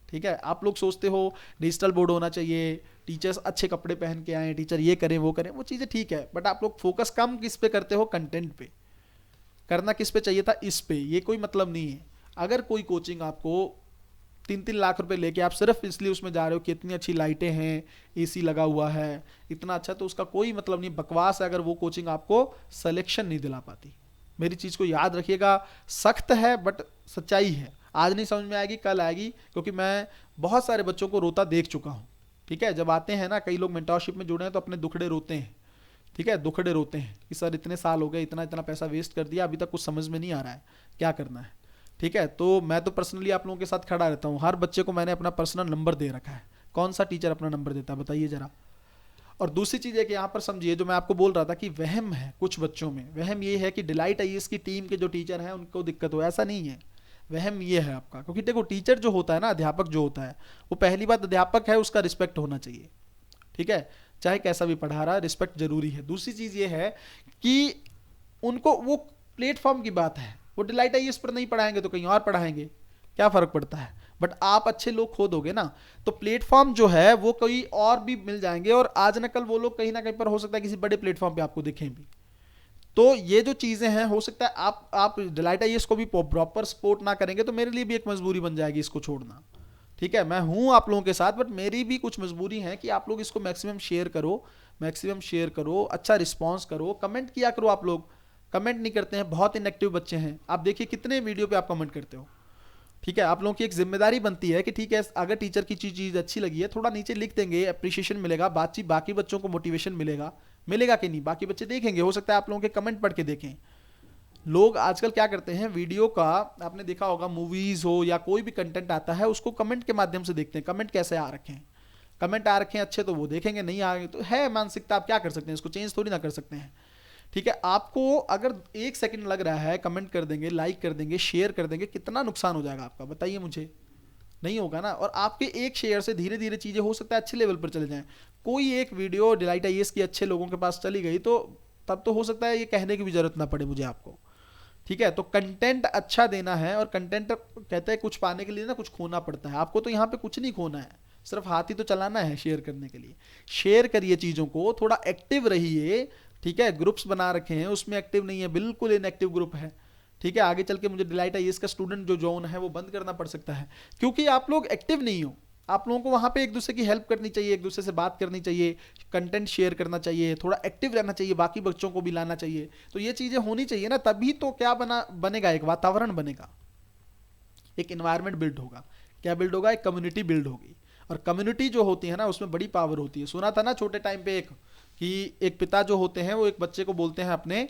ठीक है। आप लोग सोचते हो डिजिटल बोर्ड होना चाहिए, टीचर्स अच्छे कपड़े पहन के आए, टीचर ये करें वो करें, वो चीज़ें ठीक है, बट आप लोग फोकस कम किस पे करते हो, कंटेंट पे। करना किस पे चाहिए था, इस पे। ये कोई मतलब नहीं है। अगर कोई कोचिंग आपको 3-3 लाख रुपए लेके आप सिर्फ इसलिए उसमें जा रहे हो कि इतनी अच्छी लाइटें हैं, एसी लगा हुआ है, इतना अच्छा, तो उसका कोई मतलब नहीं, बकवास है अगर वो कोचिंग आपको सिलेक्शन नहीं दिला पाती। मेरी चीज़ को याद रखिएगा, सख्त है बट सच्चाई है। आज नहीं समझ में आएगी, कल आएगी, क्योंकि मैं बहुत सारे बच्चों को रोता देख चुका हूँ। ठीक है, जब आते हैं ना, कई लोग मेंटरशिप में जुड़े हैं तो अपने दुखड़े रोते हैं। ठीक है, दुखड़े रोते हैं कि सर इतने साल हो गए, इतना इतना पैसा वेस्ट कर दिया, अभी तक कुछ समझ में नहीं आ रहा है क्या करना है। ठीक है, तो मैं तो पर्सनली आप लोगों के साथ खड़ा रहता हूँ। हर बच्चे को मैंने अपना पर्सनल नंबर दे रखा है। कौन सा टीचर अपना नंबर देता है बताइए जरा। और दूसरी चीज़ है कि यहाँ पर समझिए, जो मैं आपको बोल रहा था कि वहम है कुछ बच्चों में, वहम ये है कि डिलाइट आईएएस की टीम के जो टीचर हैं उनको दिक्कत हो, ऐसा नहीं है। वहम ये है आपका, क्योंकि देखो टीचर जो होता है ना, अध्यापक जो होता है, वो पहली बात अध्यापक है, उसका रिस्पेक्ट होना चाहिए। ठीक है, चाहे कैसा भी पढ़ा रहा है, रिस्पेक्ट जरूरी है। दूसरी चीज़ ये है कि उनको वो प्लेटफॉर्म की बात है, वो डिलाइट आईएएस पर नहीं पढ़ाएंगे तो कहीं और पढ़ाएंगे, क्या फ़र्क पड़ता है। बट आप अच्छे लोग खोदोगे ना, तो प्लेटफॉर्म जो है वो कोई और भी मिल जाएंगे, और आज न कल वो लोग कहीं ना कहीं पर हो सकता है किसी बड़े प्लेटफॉर्म पे आपको दिखें भी। तो ये जो चीज़ें हैं, हो सकता है आप डिलाइट आईएएस को भी प्रॉपर सपोर्ट ना करेंगे तो मेरे लिए भी एक मजबूरी बन जाएगी इसको छोड़ना। ठीक है, मैं हूं आप लोगों के साथ, बट मेरी भी कुछ मजबूरी है कि आप लोग इसको मैक्सिमम शेयर करो, मैक्सिमम शेयर करो, अच्छा रिस्पांस करो, कमेंट किया करो। आप लोग कमेंट नहीं करते हैं, बहुत इनएक्टिव बच्चे हैं। आप देखिए कितने वीडियो पे आप कमेंट करते हो। ठीक है, आप लोगों की एक जिम्मेदारी बनती है कि ठीक है, अगर टीचर की चीज़ अच्छी लगी है, थोड़ा नीचे लिख देंगे, अप्रिशिएशन मिलेगा, बातचीत, बाकी बच्चों को मोटिवेशन मिलेगा। मिलेगा कि नहीं, बाकी बच्चे देखेंगे, हो सकता है आप लोगों के कमेंट पढ़ के देखें। लोग आजकल क्या करते हैं, वीडियो का आपने देखा होगा, मूवीज हो या कोई भी कंटेंट आता है उसको कमेंट के माध्यम से देखते हैं, कमेंट कैसे आ रखे हैं। कमेंट आ रखे हैं अच्छे तो वो देखेंगे, नहीं आ रहे तो है मानसिकता, आप क्या कर सकते हैं, इसको चेंज थोड़ी ना कर सकते हैं। ठीक है, आपको अगर 1 सेकंड लग रहा है, कमेंट कर देंगे, लाइक कर देंगे, शेयर कर देंगे, कितना नुकसान हो जाएगा आपका बताइए मुझे। नहीं होगा ना। और आपके एक शेयर से धीरे धीरे चीज़ें हो सकता है अच्छे लेवल पर चले जाएं। कोई एक वीडियो डिलाइट आईएएस की अच्छे लोगों के पास चली गई तो तब तो हो सकता है ये कहने की भी जरूरत ना पड़े मुझे आपको। ठीक है, तो कंटेंट अच्छा देना है, और कंटेंट कहते हैं कुछ पाने के लिए ना कुछ खोना पड़ता है। आपको तो यहाँ पे कुछ नहीं खोना है, सिर्फ हाथ ही तो चलाना है शेयर करने के लिए। शेयर करिए चीज़ों को, थोड़ा एक्टिव रहिए। ठीक है, ग्रुप्स बना रखे हैं, उसमें एक्टिव नहीं है, बिल्कुल इनएक्टिव ग्रुप है। ठीक है, आगे चल के मुझे डिलाइट आईएएस का स्टूडेंट जो जोन है वो बंद करना पड़ सकता है, क्योंकि आप लोग एक्टिव नहीं हो। आप लोगों को वहाँ पे एक दूसरे की हेल्प करनी चाहिए, एक दूसरे से बात करनी चाहिए, कंटेंट शेयर करना चाहिए, थोड़ा एक्टिव रहना चाहिए, बाकी बच्चों को भी लाना चाहिए। तो ये चीज़ें होनी चाहिए ना, तभी तो क्या बनेगा, एक वातावरण बनेगा, एक इन्वायरमेंट बिल्ड होगा। क्या बिल्ड होगा, एक कम्युनिटी बिल्ड होगी। और कम्युनिटी जो होती है ना, उसमें बड़ी पावर होती है। सुना था ना छोटे टाइम पे एक पिता जो होते हैं वो एक बच्चे को बोलते हैं अपने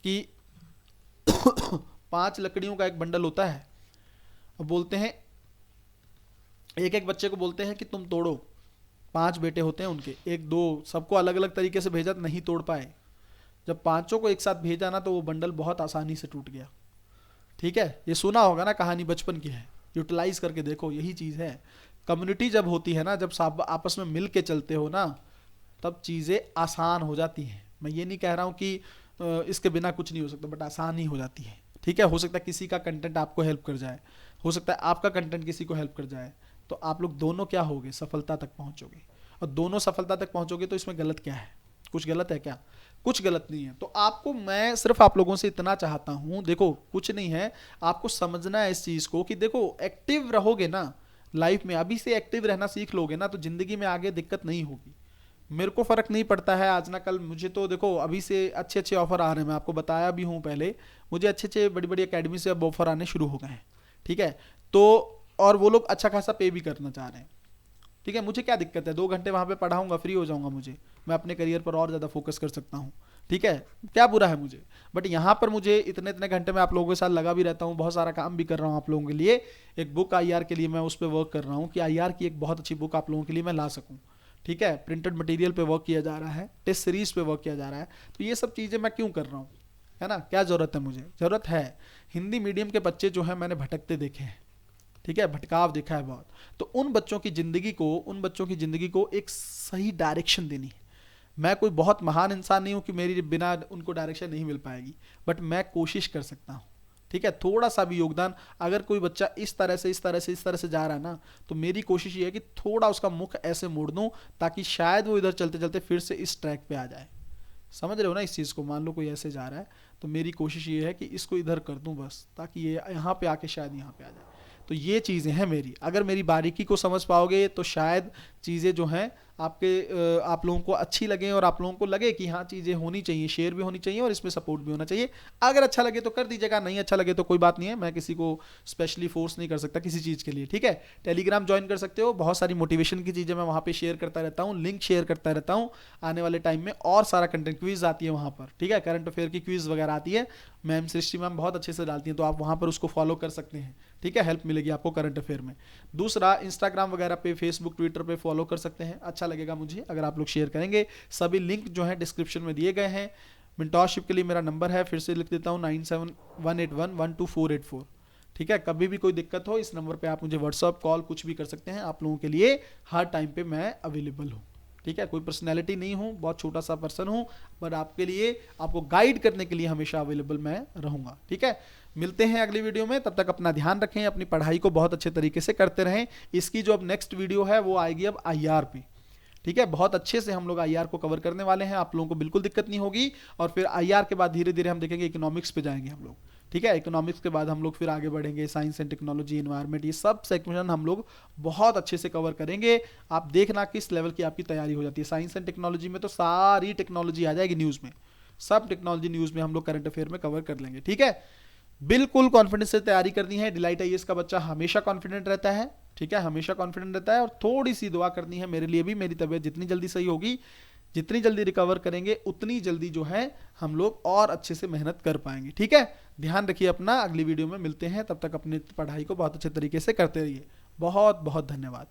कि 5 लकड़ियों का एक बंडल होता है, और बोलते हैं एक एक बच्चे को बोलते हैं कि तुम तोड़ो। 5 बेटे होते हैं उनके, 1-2 सबको अलग अलग तरीके से भेजा, नहीं तोड़ पाए। जब 5 को एक साथ भेजा ना, तो वो बंडल बहुत आसानी से टूट गया। ठीक है, ये सुना होगा ना, कहानी बचपन की है, यूटिलाइज करके देखो, यही चीज़ है। कम्युनिटी जब होती है ना, जब सब आपस में मिल के चलते हो ना, तब चीज़ें आसान हो जाती हैं। मैं ये नहीं कह रहा हूँ कि इसके बिना कुछ नहीं हो सकता, बट आसान ही हो जाती है। ठीक है, हो सकता है किसी का कंटेंट आपको हेल्प कर जाए, हो सकता है आपका कंटेंट किसी को हेल्प कर जाए, तो आप लोग दोनों क्या होगे, सफलता तक पहुंचोगे। और दोनों सफलता तक पहुंचोगे तो इसमें गलत क्या है, कुछ गलत है क्या, कुछ गलत नहीं है। तो आपको, मैं सिर्फ आप लोगों से इतना चाहता हूं, देखो कुछ नहीं है, आपको समझना है इस चीज़ को कि देखो एक्टिव रहोगे ना लाइफ में, अभी से एक्टिव रहना सीख लोगे ना, तो जिंदगी में आगे दिक्कत नहीं होगी। मेरे को फ़र्क नहीं पड़ता है आज ना कल। मुझे तो देखो अभी से अच्छे अच्छे ऑफ़र आ रहे हैं, मैं आपको बताया भी हूँ पहले। मुझे अच्छे अच्छे बड़ी बड़ी अकेडमी से अब ऑफ़र आने शुरू हो गए हैं, ठीक है। तो और वो लोग अच्छा खासा पे भी करना चाह रहे हैं, ठीक है। मुझे क्या दिक्कत है, 2 घंटे वहाँ पे पढ़ाऊंगा, फ्री हो जाऊंगा, मुझे मैं अपने करियर पर और ज़्यादा फोकस कर सकता हूँ, ठीक है। क्या बुरा है मुझे। बट यहाँ पर मुझे इतने इतने घंटे में आप लोगों के साथ लगा भी रहता हूँ, बहुत सारा काम भी कर रहा हूँ आप लोगों के लिए। एक बुक आईआर के लिए मैं उस पर वर्क कर रहा हूँ कि आईआर की एक बहुत अच्छी बुक आप लोगों के लिए मैं ला सकूँ, ठीक है। प्रिंटेड मटेरियल पे वर्क किया जा रहा है, टेस्ट सीरीज पे वर्क किया जा रहा है। तो ये सब चीज़ें मैं क्यों कर रहा हूँ, है ना। क्या ज़रूरत है मुझे, ज़रूरत है। हिंदी मीडियम के बच्चे जो हैं मैंने भटकते देखे हैं, ठीक है, भटकाव देखा है बहुत। तो उन बच्चों की ज़िंदगी को, उन बच्चों की ज़िंदगी को एक सही डायरेक्शन देनी है। मैं कोई बहुत महान इंसान नहीं हूँ कि मेरी बिना उनको डायरेक्शन नहीं मिल पाएगी, बट मैं कोशिश कर सकता हूँ, ठीक है। थोड़ा सा भी योगदान, अगर कोई बच्चा इस तरह से इस तरह से इस तरह से जा रहा है ना, तो मेरी कोशिश ये है कि थोड़ा उसका मुख ऐसे मोड़ दूँ ताकि शायद वो इधर चलते चलते फिर से इस ट्रैक पे आ जाए। समझ रहे हो ना इस चीज़ को। मान लो कोई ऐसे जा रहा है, तो मेरी कोशिश ये है कि इसको इधर कर दूं बस, ताकि ये यहाँ पे आके शायद यहाँ पे आ जाए। तो ये चीज़ें हैं मेरी, अगर मेरी बारीकी को समझ पाओगे तो शायद चीज़ें जो हैं आप लोगों को अच्छी लगें और आप लोगों को लगे कि हाँ चीज़ें होनी चाहिए, शेयर भी होनी चाहिए और इसमें सपोर्ट भी होना चाहिए। अगर अच्छा लगे तो कर दीजिएगा, नहीं अच्छा लगे तो कोई बात नहीं है, मैं किसी को स्पेशली फोर्स नहीं कर सकता किसी चीज़ के लिए, ठीक है। टेलीग्राम ज्वाइन कर सकते हो, बहुत सारी मोटिवेशन की चीज़ें मैं वहाँ पे शेयर करता रहता हूँ, लिंक शेयर करता रहता हूँ आने वाले टाइम में। और सारा कंटेंट, क्विज आती है वहाँ पर, ठीक है, करंट अफेयर की क्विज वगैरह आती है, मैम सृष्टि मैम बहुत अच्छे से डालती हैं, तो आप वहाँ पर उसको फॉलो कर सकते हैं, ठीक है। हेल्प मिलेगी आपको करंट अफेयर में। दूसरा, इंस्टाग्राम वगैरह पे, फेसबुक, ट्विटर पे फॉलो कर सकते हैं, अच्छा लगेगा मुझे अगर आप लोग शेयर करेंगे। सभी लिंक जो है डिस्क्रिप्शन में दिए गए हैं। मेंटोरशिप के लिए मेरा नंबर है, फिर से लिख देता हूँ, 9718112484, ठीक है। कभी भी कोई दिक्कत हो इस नंबर पे आप मुझे व्हाट्सअप, कॉल कुछ भी कर सकते हैं। आप लोगों के लिए हर टाइम पे मैं अवेलेबल हूँ, ठीक है। कोई पर्सनैलिटी नहीं हूँ, बहुत छोटा सा पर्सन हूँ, बट आपके लिए, आपको गाइड करने के लिए हमेशा अवेलेबल मैं रहूँगा, ठीक है। मिलते हैं अगली वीडियो में, तब तक अपना ध्यान रखें, अपनी पढ़ाई को बहुत अच्छे तरीके से करते रहें। इसकी जो अब नेक्स्ट वीडियो है वो आएगी अब आईआर पे, ठीक है। बहुत अच्छे से हम लोग आईआर को कवर करने वाले हैं, आप लोगों को बिल्कुल दिक्कत नहीं होगी। और फिर आईआर के बाद धीरे धीरे हम देखेंगे इकोनॉमिक्स पे जाएंगे हम लोग, ठीक है। इकोनॉमिक्स के बाद हम लोग फिर आगे बढ़ेंगे, साइंस एंड टेक्नोलॉजी, एनवायरनमेंट, ये सब सेक्शन हम लोग बहुत अच्छे से कवर करेंगे। आप देखना किस लेवल की आपकी तैयारी हो जाती है। साइंस एंड टेक्नोलॉजी में तो सारी टेक्नोलॉजी आ जाएगी न्यूज़ में, सब टेक्नोलॉजी न्यूज़ में हम लोग करंट अफेयर में कवर कर लेंगे, ठीक है। बिल्कुल कॉन्फिडेंस से तैयारी करनी है। डिलाइट आईएएस का बच्चा हमेशा कॉन्फिडेंट रहता है, ठीक है, हमेशा कॉन्फिडेंट रहता है। और थोड़ी सी दुआ करनी है मेरे लिए भी, मेरी तबीयत जितनी जल्दी सही होगी, जितनी जल्दी रिकवर करेंगे, उतनी जल्दी जो है हम लोग और अच्छे से मेहनत कर पाएंगे, ठीक है। ध्यान रखिए अपना, अगली वीडियो में मिलते हैं, तब तक अपनी पढ़ाई को बहुत अच्छे तरीके से करते रहिए। बहुत बहुत धन्यवाद।